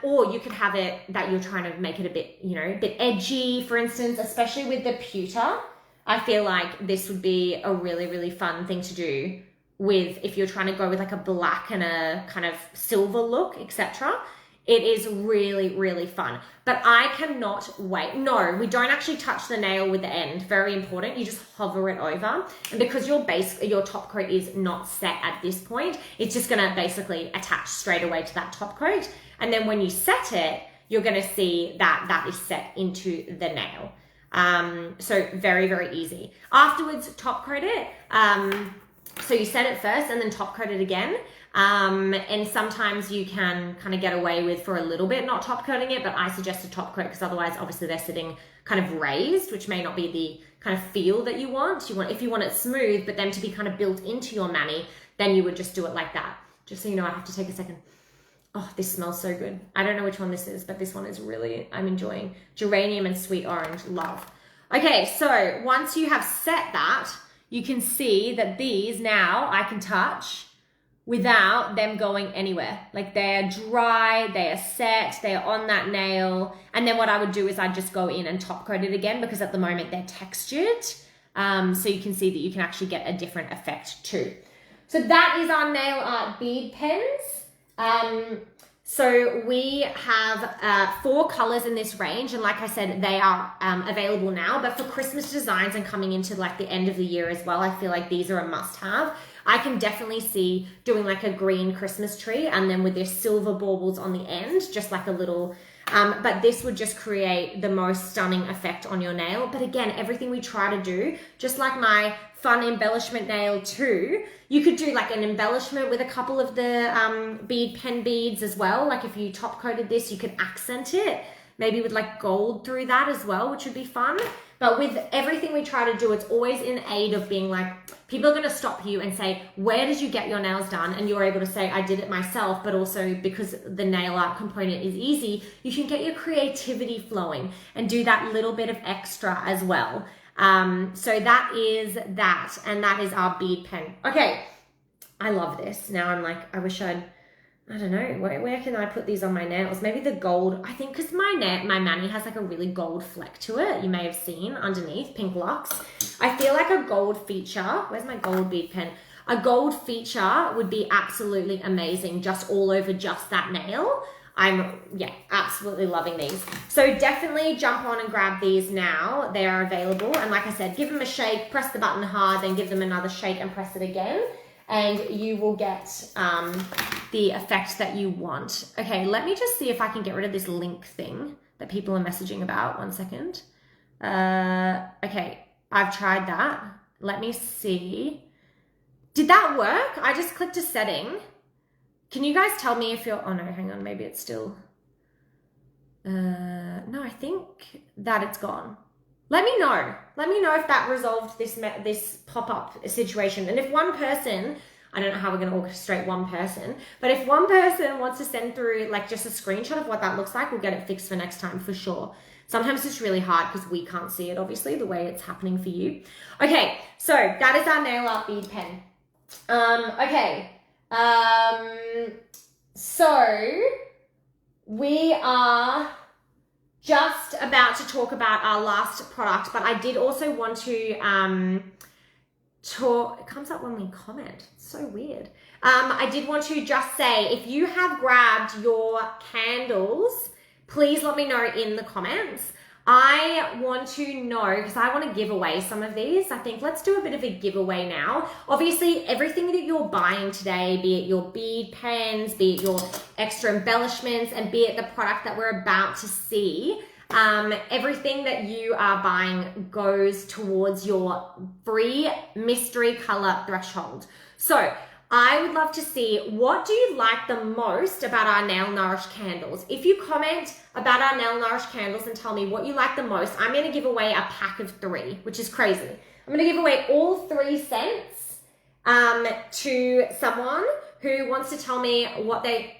Speaker 1: Or you could have it that you're trying to make it a bit, a bit edgy, for instance, especially with the pewter. I feel like this would be a really, really fun thing to do with, if you're trying to go with like a black and a kind of silver look, etc. It is really, really fun. But I cannot wait. No, we don't actually touch the nail with the end. Very important. You just hover it over. And because your top coat is not set at this point, it's just going to basically attach straight away to that top coat. And then when you set it, you're going to see that that is set into the nail. So very, very easy. Afterwards, top coat it. So you set it first and then top coat it again. And sometimes you can kind of get away with for a little bit not top coating it, but I suggest a top coat because otherwise obviously they're sitting kind of raised, which may not be the kind of feel that you want. If you want it smooth, but them to be kind of built into your mani, then you would just do it like that. Just so you know, I have to take a second. Oh, this smells so good. I don't know which one this is, but this one is really, I'm enjoying. Geranium and sweet orange, love. Okay, so once you have set that, you can see that these now I can touch without them going anywhere. Like they're dry, they are set, they are on that nail. And then what I would do is I'd just go in and top coat it again because at the moment they're textured. So you can see that you can actually get a different effect too. So that is our nail art bead pens. So we have 4 colors in this range. And like I said, they are available now, but for Christmas designs and coming into like the end of the year as well, I feel like these are a must have. I can definitely see doing like a green Christmas tree and then with their silver baubles on the end, just like a little, but this would just create the most stunning effect on your nail. But again, everything we try to do, just like my fun embellishment nail too, you could do like an embellishment with a couple of the bead pen beads as well. Like if you top coated this, you could accent it, maybe with like gold through that as well, which would be fun. But with everything we try to do, it's always in aid of being like, people are going to stop you and say, where did you get your nails done? And you're able to say, I did it myself, but also because the nail art component is easy, you can get your creativity flowing and do that little bit of extra as well. So that is that, and that is our bead pen. Okay, I love this. Now I'm like, I wish I don't know, where can I put these on my nails? Maybe the gold, I think, because my mani has like a really gold fleck to it. You may have seen underneath, pink locks. I feel like a gold feature, where's my gold bead pen? A gold feature would be absolutely amazing, just all over just that nail. I'm, yeah, absolutely loving these. So definitely jump on and grab these now. They are available. And like I said, give them a shake, press the button hard, then give them another shake and press it again. And you will get the effect that you want. Okay, let me just see if I can get rid of this link thing that people are messaging about. 1 second. Okay, I've tried that. Let me see. Did that work? I just clicked a setting. Can you guys tell me if you're, oh no, hang on, maybe it's still, no, I think that it's gone. Let me know. Let me know if that resolved this pop-up situation. And if one person, I don't know how we're going to orchestrate one person, but if one person wants to send through like just a screenshot of what that looks like, we'll get it fixed for next time for sure. Sometimes it's really hard because we can't see it, obviously, the way it's happening for you. Okay, so that is our nail art bead pen. Okay. So we are just about to talk about our last product, but I did also want to talk, it comes up when we comment, it's so weird. I did want to just say, if you have grabbed your candles, please let me know in the comments. I want to know, because I want to give away some of these. I think let's do a bit of a giveaway now. Obviously, everything that you're buying today, be it your bead pens, be it your extra embellishments, and be it the product that we're about to see, everything that you are buying goes towards your free mystery color threshold. So I would love to see, what do you like the most about our Nail Nourish candles? If you comment about our Nail Nourish candles and tell me what you like the most, I'm going to give away a pack of 3, which is crazy. I'm going to give away all 3 scents to someone who wants to tell me what they,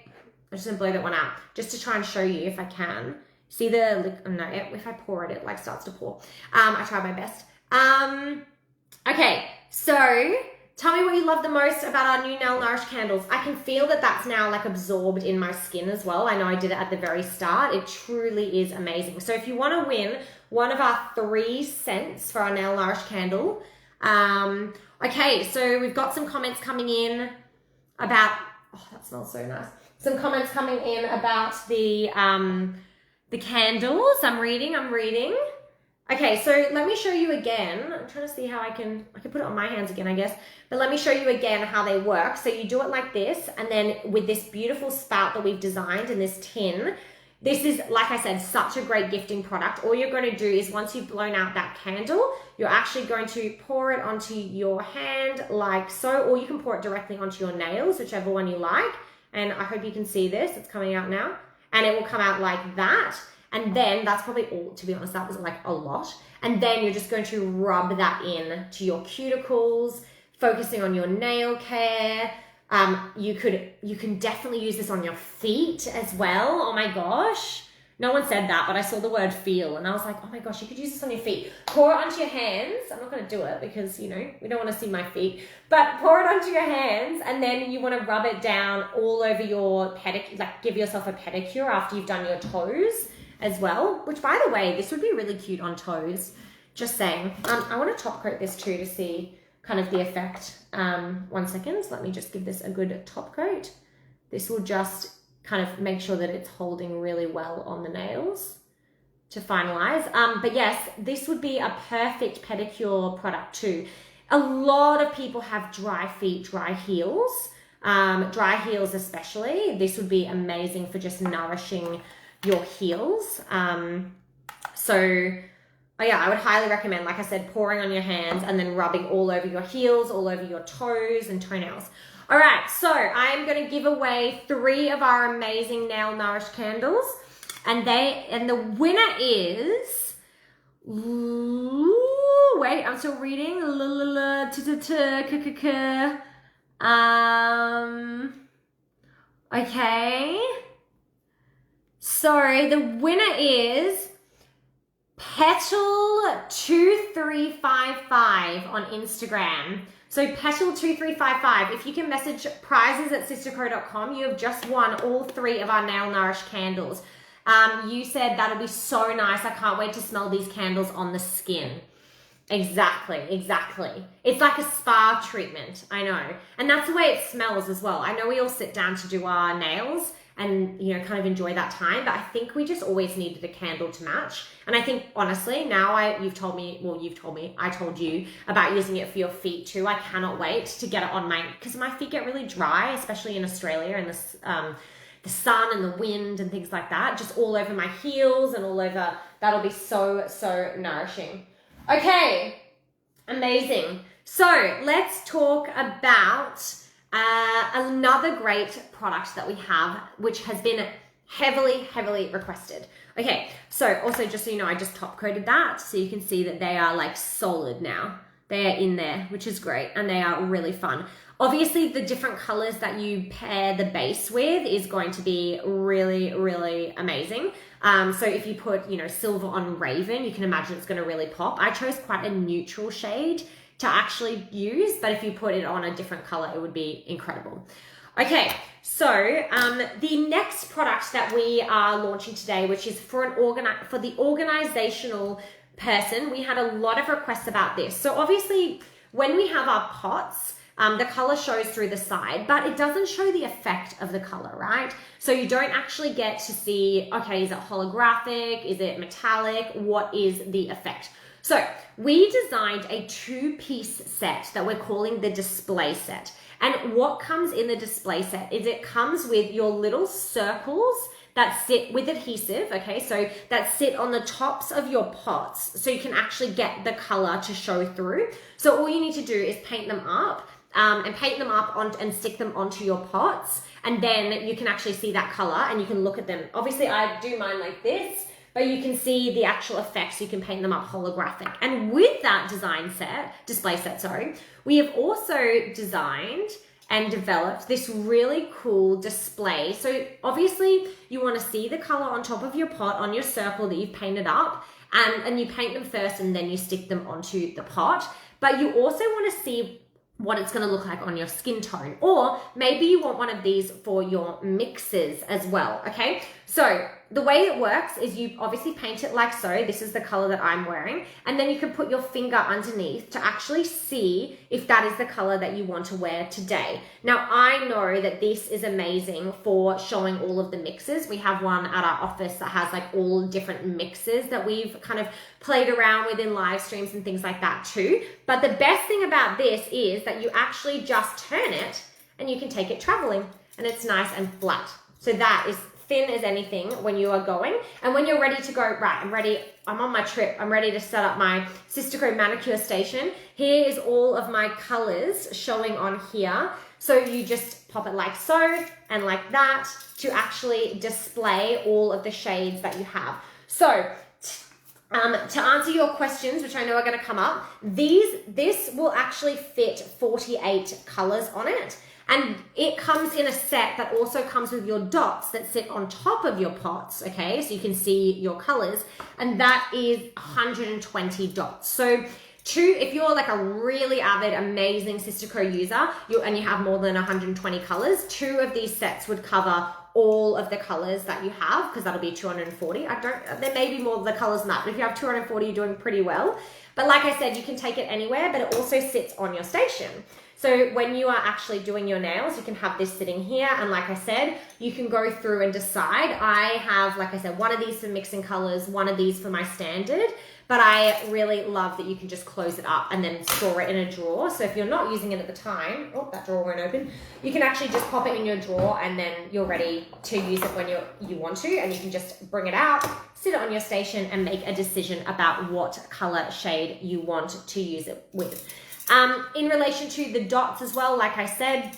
Speaker 1: I'm just going to blow that one out just to try and show you if I can. See the, no, if I pour it, it like starts to pour. I try my best. Okay, so tell me what you love the most about our new Nail Nourish candles. I can feel that that's now like absorbed in my skin as well. I know I did it at the very start. It truly is amazing. So if you want to win one of our 3 scents for our Nail Nourish candle. Okay, so we've got some comments coming in about, oh, that smells so nice. some comments coming in about the candles. I'm reading. Okay, so let me show you again. I'm trying to see how I can put it on my hands again, I guess. But let me show you again how they work. So you do it like this, and then with this beautiful spout that we've designed in this tin, this is, like I said, such a great gifting product. All you're going to do is once you've blown out that candle, you're actually going to pour it onto your hand like so, or you can pour it directly onto your nails, whichever one you like. And I hope you can see this. It's coming out now. And it will come out like that. And then that's probably all, to be honest, that was like a lot. And then you're just going to rub that in to your cuticles, focusing on your nail care. You can definitely use this on your feet as well. Oh my gosh. No one said that, but I saw the word feel and I was like, oh my gosh, you could use this on your feet. Pour it onto your hands. I'm not going to do it because, you know, we don't want to see my feet, but pour it onto your hands and then you want to rub it down all over your pedicure, like give yourself a pedicure after you've done your toes as well, which by the way, this would be really cute on toes. Just saying. I want to top coat this too to see kind of the effect. 1 second. Let me just give this a good top coat. This will just kind of make sure that it's holding really well on the nails to finalize. But yes, this would be a perfect pedicure product too. A lot of people have dry feet, dry heels, especially. This would be amazing for just nourishing your heels. Yeah, I would highly recommend, like I said, pouring on your hands and then rubbing all over your heels, all over your toes and toenails. All right, so I'm going to give away 3 of our amazing Nail Nourish candles, and the winner is, wait, I'm still reading. Okay. So the winner is Petal2355 on Instagram. So Petal2355, if you can message prizes@sistaco.com, you have just won all 3 of our Nail Nourish candles. You said that'll be so nice. I can't wait to smell these candles on the skin. Exactly. It's like a spa treatment, I know. And that's the way it smells as well. I know we all sit down to do our nails and, you know, kind of enjoy that time, but I think we just always needed a candle to match. And I think, honestly, now I told you about using it for your feet too. I cannot wait to get it on because my feet get really dry, especially in Australia, and the sun and the wind and things like that, just all over my heels and all over. That'll be so nourishing. Okay, amazing. So let's talk about another great product that we have, which has been heavily requested. Okay, so also just so you know, I just top coated that so you can see that they are like solid now. They are in there, which is great, and they are really fun. Obviously, the different colors that you pair the base with is going to be really amazing. So if you put, you know, silver on Raven, you can imagine it's going to really pop. I chose quite a neutral shade to actually use, but if you put it on a different color, it would be incredible. Okay, so the next product that we are launching today, which is for the organizational person, we had a lot of requests about this. So obviously, when we have our pots, the color shows through the side, but it doesn't show the effect of the color, right? So you don't actually get to see, okay, is it holographic? Is it metallic? What is the effect? So we designed a 2-piece set that we're calling the display set. And what comes in the display set is it comes with your little circles that sit with adhesive, okay? So that sit on the tops of your pots so you can actually get the color to show through. So all you need to do is paint them up and stick them onto your pots. And then you can actually see that color and you can look at them. Obviously I do mine like this, but you can see the actual effects. You can paint them up holographic. And with that display set, we have also designed and developed this really cool display. So obviously you want to see the color on top of your pot on your circle that you've painted up, and you paint them first and then you stick them onto the pot. But you also want to see what it's going to look like on your skin tone, or maybe you want one of these for your mixes as well. Okay, so the way it works is you obviously paint it like so. This is the color that I'm wearing. And then you can put your finger underneath to actually see if that is the color that you want to wear today. Now, I know that this is amazing for showing all of the mixes. We have one at our office that has like all different mixes that we've kind of played around with in live streams and things like that too. But the best thing about this is that you actually just turn it and you can take it traveling and it's nice and flat. So that is thin as anything when you are going. And when you're ready to go, right, I'm on my trip, I'm ready to set up my Sistaco manicure station. Here is all of my colors showing on here. So you just pop it like so and like that to actually display all of the shades that you have. So to answer your questions, which I know are going to come up, this will actually fit 48 colors on it. And it comes in a set that also comes with your dots that sit on top of your pots, okay? So you can see your colors, and that is 120 dots. So if you're like a really avid, amazing Sistaco user, and you have more than 120 colors, 2 of these sets would cover all of the colors that you have, because that'll be 240. There may be more of the colors than that, but if you have 240, you're doing pretty well. But like I said, you can take it anywhere, but it also sits on your station. So when you are actually doing your nails, you can have this sitting here. And like I said, you can go through and decide. I have, like I said, one of these for mixing colors, one of these for my standard. But I really love that you can just close it up and then store it in a drawer. So if you're not using it at the time, oh, that drawer won't open. You can actually just pop it in your drawer and then you're ready to use it when you want to. And you can just bring it out, sit it on your station and make a decision about what color shade you want to use it with. In relation to the dots as well, like I said,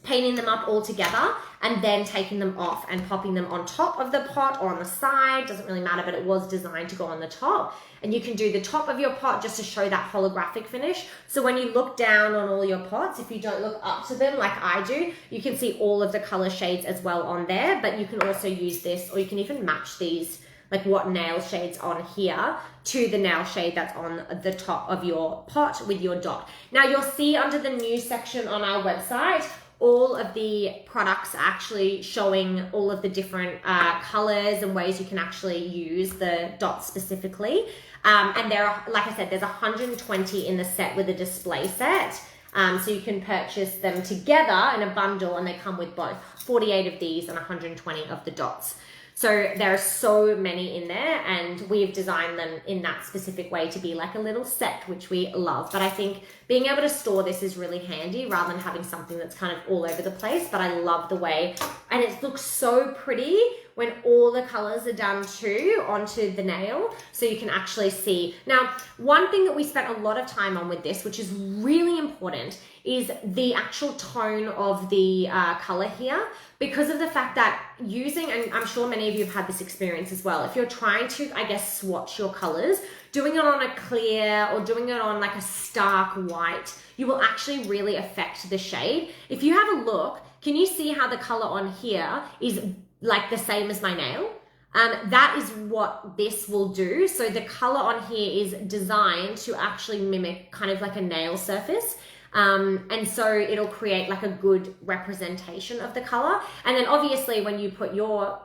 Speaker 1: painting them up all together and then taking them off and popping them on top of the pot or on the side, doesn't really matter, but it was designed to go on the top. And you can do the top of your pot just to show that holographic finish. So when you look down on all your pots, if you don't look up to them like I do, you can see all of the color shades as well on there, but you can also use this, or you can even match these, like what nail shade's on here to the nail shade that's on the top of your pot with your dot. Now you'll see under the news section on our website, all of the products actually showing all of the different colors and ways you can actually use the dots specifically. And there are, like I said, there's 120 in the set with a display set. So you can purchase them together in a bundle and they come with both 48 of these and 120 of the dots. So there are so many in there and we've designed them in that specific way to be like a little set, which we love. But I think being able to store this is really handy rather than having something that's kind of all over the place. But I love the way, and it looks so pretty when all the colors are done too onto the nail, so you can actually see. Now, one thing that we spent a lot of time on with this, which is really important, is the actual tone of the color here, because of the fact that using, and I'm sure many of you have had this experience as well, if you're trying to, I guess, swatch your colors, doing it on a clear or doing it on like a stark white, you will actually really affect the shade. If you have a look, can you see how the color on here is like the same as my nail? That is what this will do. So the color on here is designed to actually mimic kind of like a nail surface. And so it'll create like a good representation of the color. And then obviously when you put your,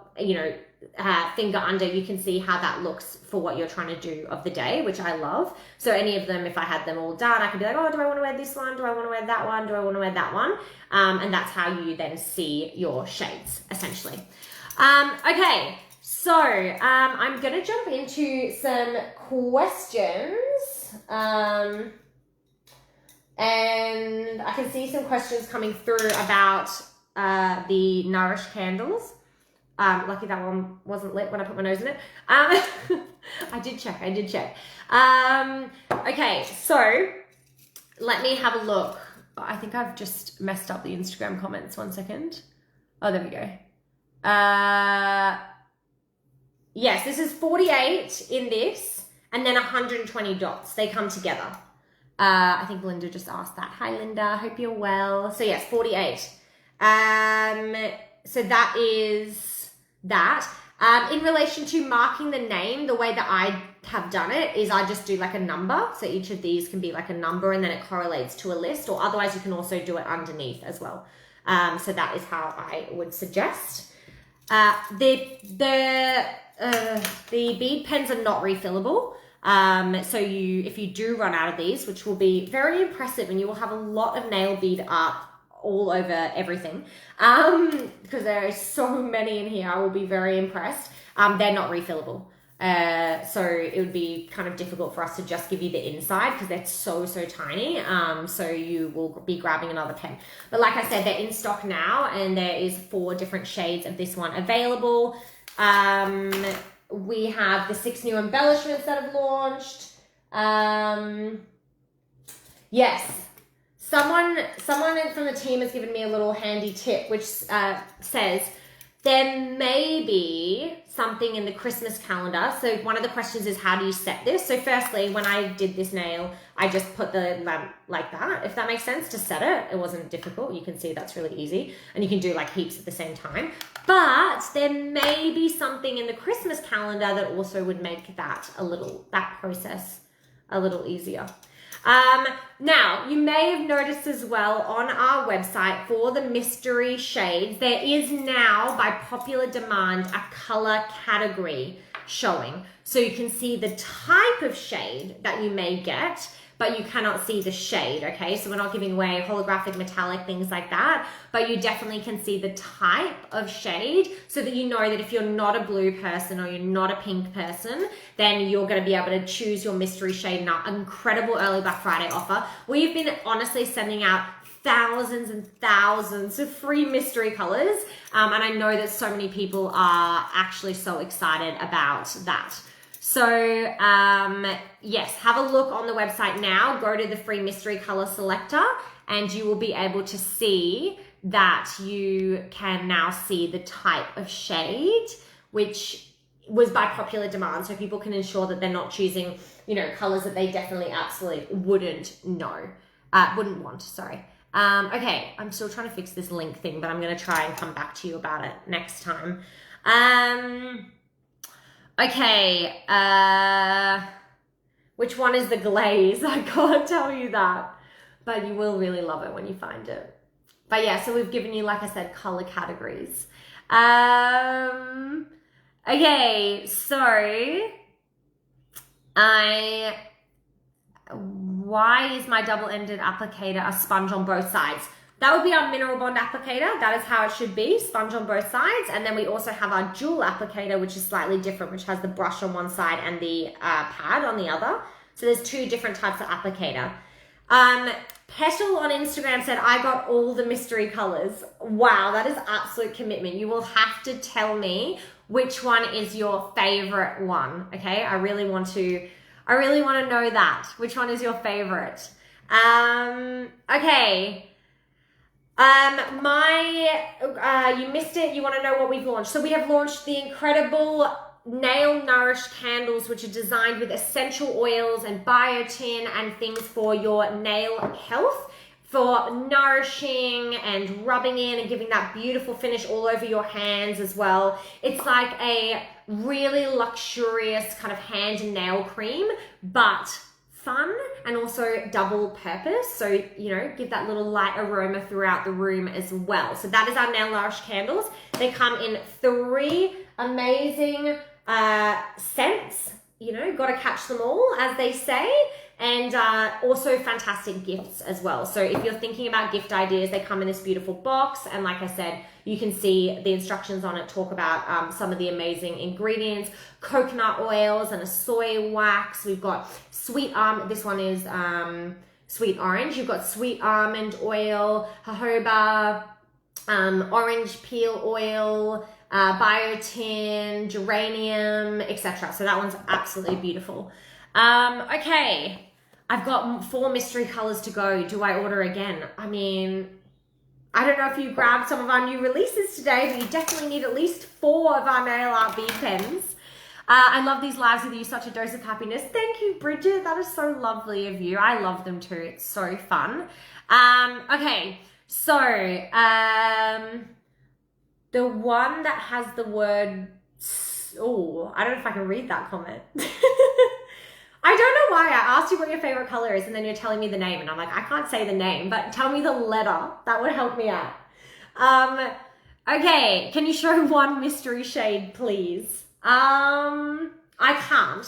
Speaker 1: finger under, you can see how that looks for what you're trying to do of the day, which I love. So any of them, if I had them all done, I could be like, oh, do I want to wear this one? Do I want to wear that one? Do I want to wear that one? And that's how you then see your shades, essentially. Okay, so I'm going to jump into some questions. And I can see some questions coming through about the Nourish candles. Lucky that one wasn't lit when I put my nose in it. I did check. Okay, so let me have a look. I think I've just messed up the Instagram comments. 1 second. Oh, there we go. Yes, this is 48 in this, and then 120 dots. They come together. I think Linda just asked that. Hi, Linda. Hope you're well. So yes, 48. So that is that. In relation to marking the name, the way that I have done it is I just do like a number. So each of these can be like a number and then it correlates to a list, or otherwise you can also do it underneath as well. So that is how I would suggest. The bead pens are not refillable. So if you do run out of these, which will be very impressive, and you will have a lot of nail bead art all over everything, because there are so many in here, I will be very impressed. They're not refillable. So it would be kind of difficult for us to just give you the inside because they're so tiny. So you will be grabbing another pen. But like I said, they're in stock now, and there is 4 different shades of this one available. We have the 6 new embellishments that have launched. Yes. Someone from the team has given me a little handy tip, which says there may be something in the Christmas calendar. So one of the questions is, how do you set this? So firstly, when I did this nail, I just put the lamp like that, if that makes sense, to set it. It wasn't difficult. You can see that's really easy. And you can do like heaps at the same time. But there may be something in the Christmas calendar that also would make that process a little easier. Now, you may have noticed as well on our website for the mystery shades, there is now, by popular demand, a color category showing. So you can see the type of shade that you may get, but you cannot see the shade, okay? So we're not giving away holographic, metallic, things like that, but you definitely can see the type of shade so that you know that if you're not a blue person or you're not a pink person, then you're gonna be able to choose your mystery shade in our incredible early Black Friday offer. We've been honestly sending out thousands and thousands of free mystery colors, and I know that so many people are actually so excited about that. So yes, have a look on the website now, go to the free mystery color selector, and you will be able to see that you can now see the type of shade, which was by popular demand. So people can ensure that they're not choosing, colors that they definitely absolutely wouldn't want, sorry. Okay, I'm still trying to fix this link thing, but I'm going to try and come back to you about it next time. Okay, which one is the glaze? I can't tell you that, but you will really love it when you find it. But yeah, so we've given you, like I said, color categories. Okay, so why is my double-ended applicator a sponge on both sides? That would be our mineral bond applicator. That is how it should be, sponge on both sides. And then we also have our dual applicator, which is slightly different, which has the brush on one side and the pad on the other. So there's 2 different types of applicator. Petal on Instagram said, I got all the mystery colors. Wow, that is absolute commitment. You will have to tell me which one is your favorite one, okay? I really want to know that. Which one is your favorite? Okay. You missed it. You want to know what we've launched. So we have launched the incredible Nail Nourish candles, which are designed with essential oils and biotin and things for your nail health, for nourishing and rubbing in and giving that beautiful finish all over your hands as well. It's like a really luxurious kind of hand and nail cream, but fun and also double purpose. So, give that little light aroma throughout the room as well. So that is our Nail Nourish candles. They come in 3 amazing scents, gotta catch them all, as they say, and also fantastic gifts as well. So if you're thinking about gift ideas, they come in this beautiful box, and like I said, you can see the instructions on it talk about some of the amazing ingredients, coconut oils and a soy wax. We've got this one is sweet orange. You've got sweet almond oil, jojoba, orange peel oil, biotin, geranium, etc. So that one's absolutely beautiful. Okay, I've got 4 mystery colors to go. Do I order again? I mean, I don't know if you grabbed some of our new releases today, but you definitely need at least 4 of our nail art bead pens. I love these lives with you, such a dose of happiness. Thank you, Bridget. That is so lovely of you. I love them too. It's so fun. Okay, so the one that has the word, I don't know if I can read that comment. I don't know why I asked you what your favorite color is and then you're telling me the name and I'm like, I can't say the name, but tell me the letter. That would help me out. Okay, can you show one mystery shade, please? I can't.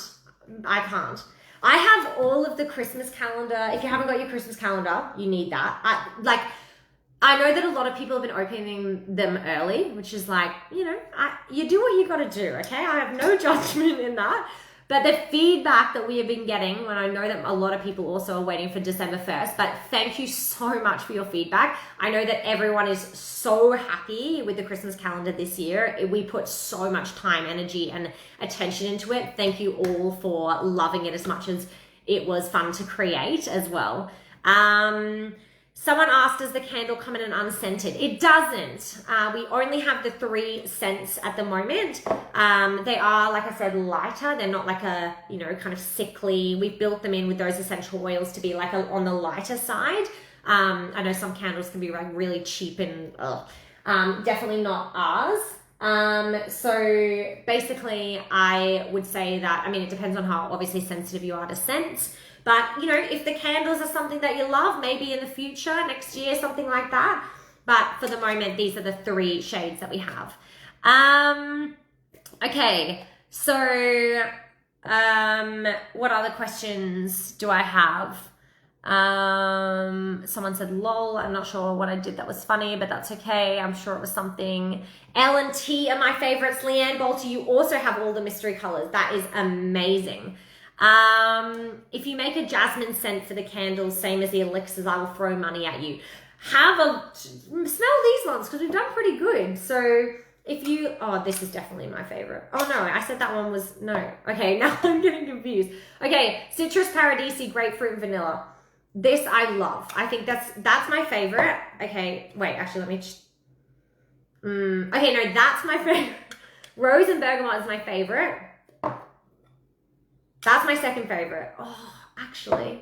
Speaker 1: I have all of the Christmas calendar. If you haven't got your Christmas calendar, you need that. I know that a lot of people have been opening them early, which is like, you know, you do what you got to do, okay? I have no judgment in that. But the feedback that we have been getting, when I know that a lot of people also are waiting for December 1st, but thank you so much for your feedback. I know that everyone is so happy with the Christmas calendar this year. We put so much time, energy, and attention into it. Thank you all for loving it as much as it was fun to create as well. Someone asked, does the candle come in an unscented? It doesn't. We only have the 3 scents at the moment. They are, like I said, lighter. They're not like a, you know, kind of sickly. We've built them in with those essential oils to be like on the lighter side. I know some candles can be like really cheap and definitely not ours. So basically I would say that, I mean, it depends on how obviously sensitive you are to scents. But, you know, if the candles are something that you love, maybe in the future, next year, something like that. But for the moment, these are the 3 shades that we have. Okay, so what other questions do I have? Someone said, lol, I'm not sure what I did that was funny, but that's okay. I'm sure it was something. L and T are my favorites. Leanne Bolter, you also have all the mystery colors. That is amazing. If you make a jasmine scent for the candles, same as the elixirs, I will throw money at you. Smell these ones because we've done pretty good. So if you, oh, this is definitely my favorite. Oh no, I said that one was, no. Okay, now I'm getting confused. Okay, Citrus Paradisi, Grapefruit and Vanilla. This I love. I think that's my favorite. Okay, wait, actually let me okay, no, that's my favorite. Rose and Bergamot is my favorite. That's my second favorite. Oh, actually.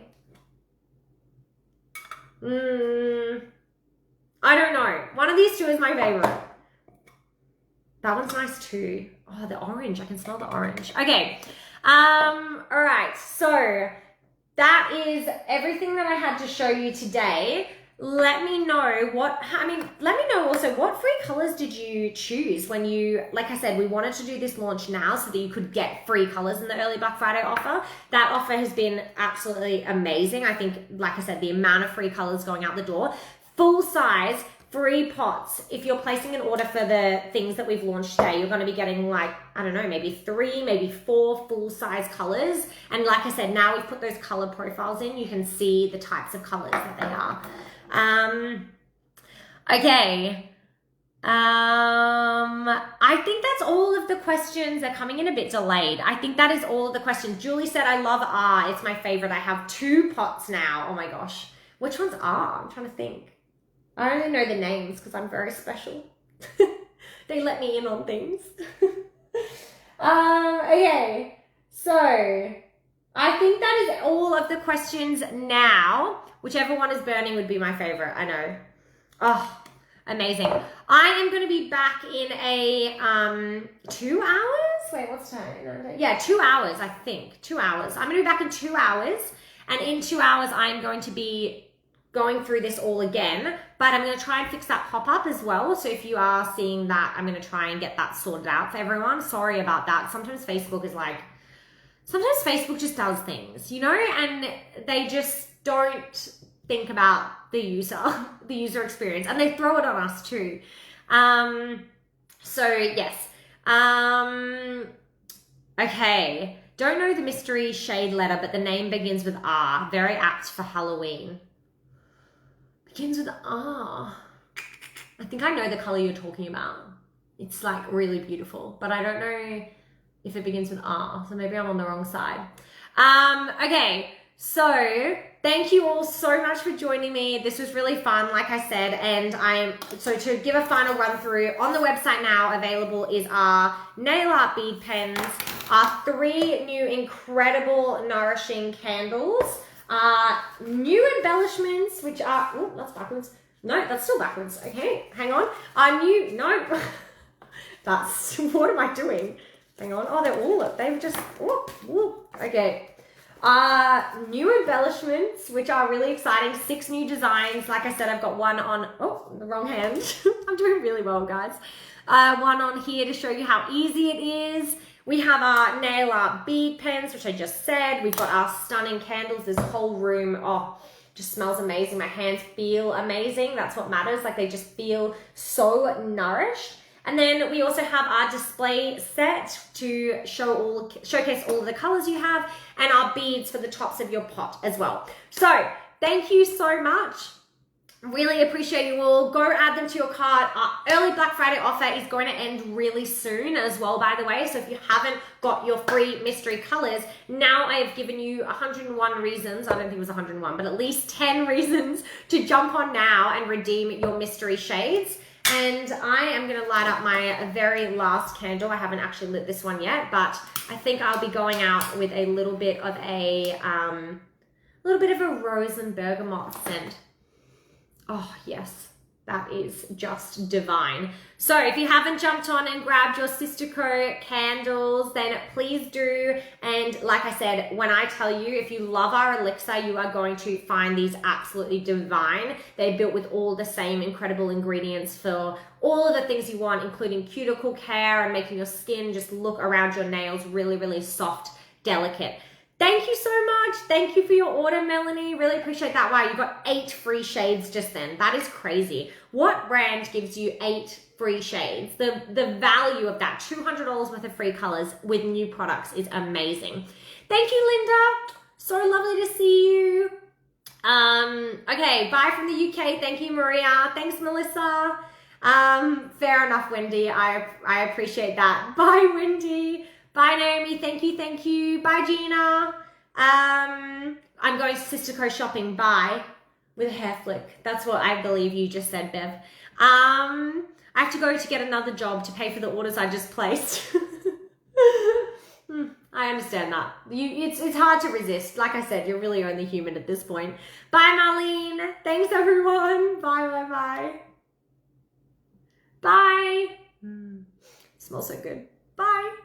Speaker 1: I don't know. One of these 2 is my favorite. That one's nice too. Oh, the orange. I can smell the orange. Okay. All right. So that is everything that I had to show you today. Let me know let me know also what free colors did you choose when you, like I said, we wanted to do this launch now so that you could get free colors in the early Black Friday offer. That offer has been absolutely amazing. I think, like I said, the amount of free colors going out the door, full size, free pots. If you're placing an order for the things that we've launched today, you're going to be getting like, I don't know, maybe 3, maybe 4 full size colors. And like I said, now we've put those color profiles in, you can see the types of colors that they are. Okay. I think that's all of the questions. They're coming in a bit delayed. I think that is all of the questions. Julie said, I love R. It's my favorite. I have 2 pots now. Oh my gosh. Which one's R? I'm trying to think. I only know the names because I'm very special. They let me in on things. Okay. So I think that is all of the questions now. Whichever one is burning would be my favorite. I know. Oh, amazing. I am going to be back in a 2 hours. Wait, what's time? Yeah, 2 hours, I think. 2 hours. I'm going to be back in 2 hours. And in 2 hours, I'm going to be going through this all again. But I'm going to try and fix that pop-up as well. So if you are seeing that, I'm going to try and get that sorted out for everyone. Sorry about that. Sometimes Facebook just does things, you know, and they just don't think about the user experience, and they throw it on us too. So yes. Okay. Don't know the mystery shade letter, but the name begins with R. Very apt for Halloween. Begins with R. I think I know the color you're talking about. It's like really beautiful, but I don't know if it begins with R, so maybe I'm on the wrong side. Okay, so thank you all so much for joining me. This was really fun, like I said, and so to give a final run through, on the website now available is our nail art bead pens, our 3 new incredible nourishing candles, new embellishments, which are, oh, that's backwards. No, that's still backwards. Okay, hang on. Our new, no, that's, what am I doing? Hang on. Oh, they've just, okay. New embellishments, which are really exciting. 6 new designs. Like I said, I've got one on, oh, the wrong hand. I'm doing really well, guys. One on here to show you how easy it is. We have our nail art bead pens, which I just said. We've got our stunning candles. This whole room, oh, just smells amazing. My hands feel amazing. That's what matters. Like they just feel so nourished. And then we also have our display set to showcase all of the colors you have, and our beads for the tops of your pot as well. So thank you so much. Really appreciate you all. Go add them to your cart. Our early Black Friday offer is going to end really soon as well, by the way. So if you haven't got your free mystery colors, now I have given you 101 reasons. I don't think it was 101, but at least 10 reasons to jump on now and redeem your mystery shades. And I am going to light up my very last candle. I haven't actually lit this one yet, but I think I'll be going out with a little bit of a rose and bergamot scent. Oh, yes, that is just divine. So if you haven't jumped on and grabbed your Sistaco candles, then please do. And like I said, when I tell you, if you love our elixir, you are going to find these absolutely divine. They're built with all the same incredible ingredients for all of the things you want, including cuticle care and making your skin just look around your nails really, really soft, delicate. Thank you so much. Thank you for your order, Melanie. Really appreciate that. Wow, you got 8 free shades just then. That is crazy. What brand gives you 8 free shades? The value of that, $200 worth of free colors with new products is amazing. Thank you, Linda. So lovely to see you. Okay, bye from the UK. Thank you, Maria. Thanks, Melissa. Fair enough, Wendy. I appreciate that. Bye, Wendy. Bye, Naomi. Thank you, thank you. Bye, Gina. I'm going to Sistaco shopping. Bye. With a hair flick. That's what I believe you just said, Bev. I have to go to get another job to pay for the orders I just placed. I understand that. It's hard to resist. Like I said, you're really only human at this point. Bye, Marlene. Thanks, everyone. Bye, bye, bye. Bye. Smells so good. Bye.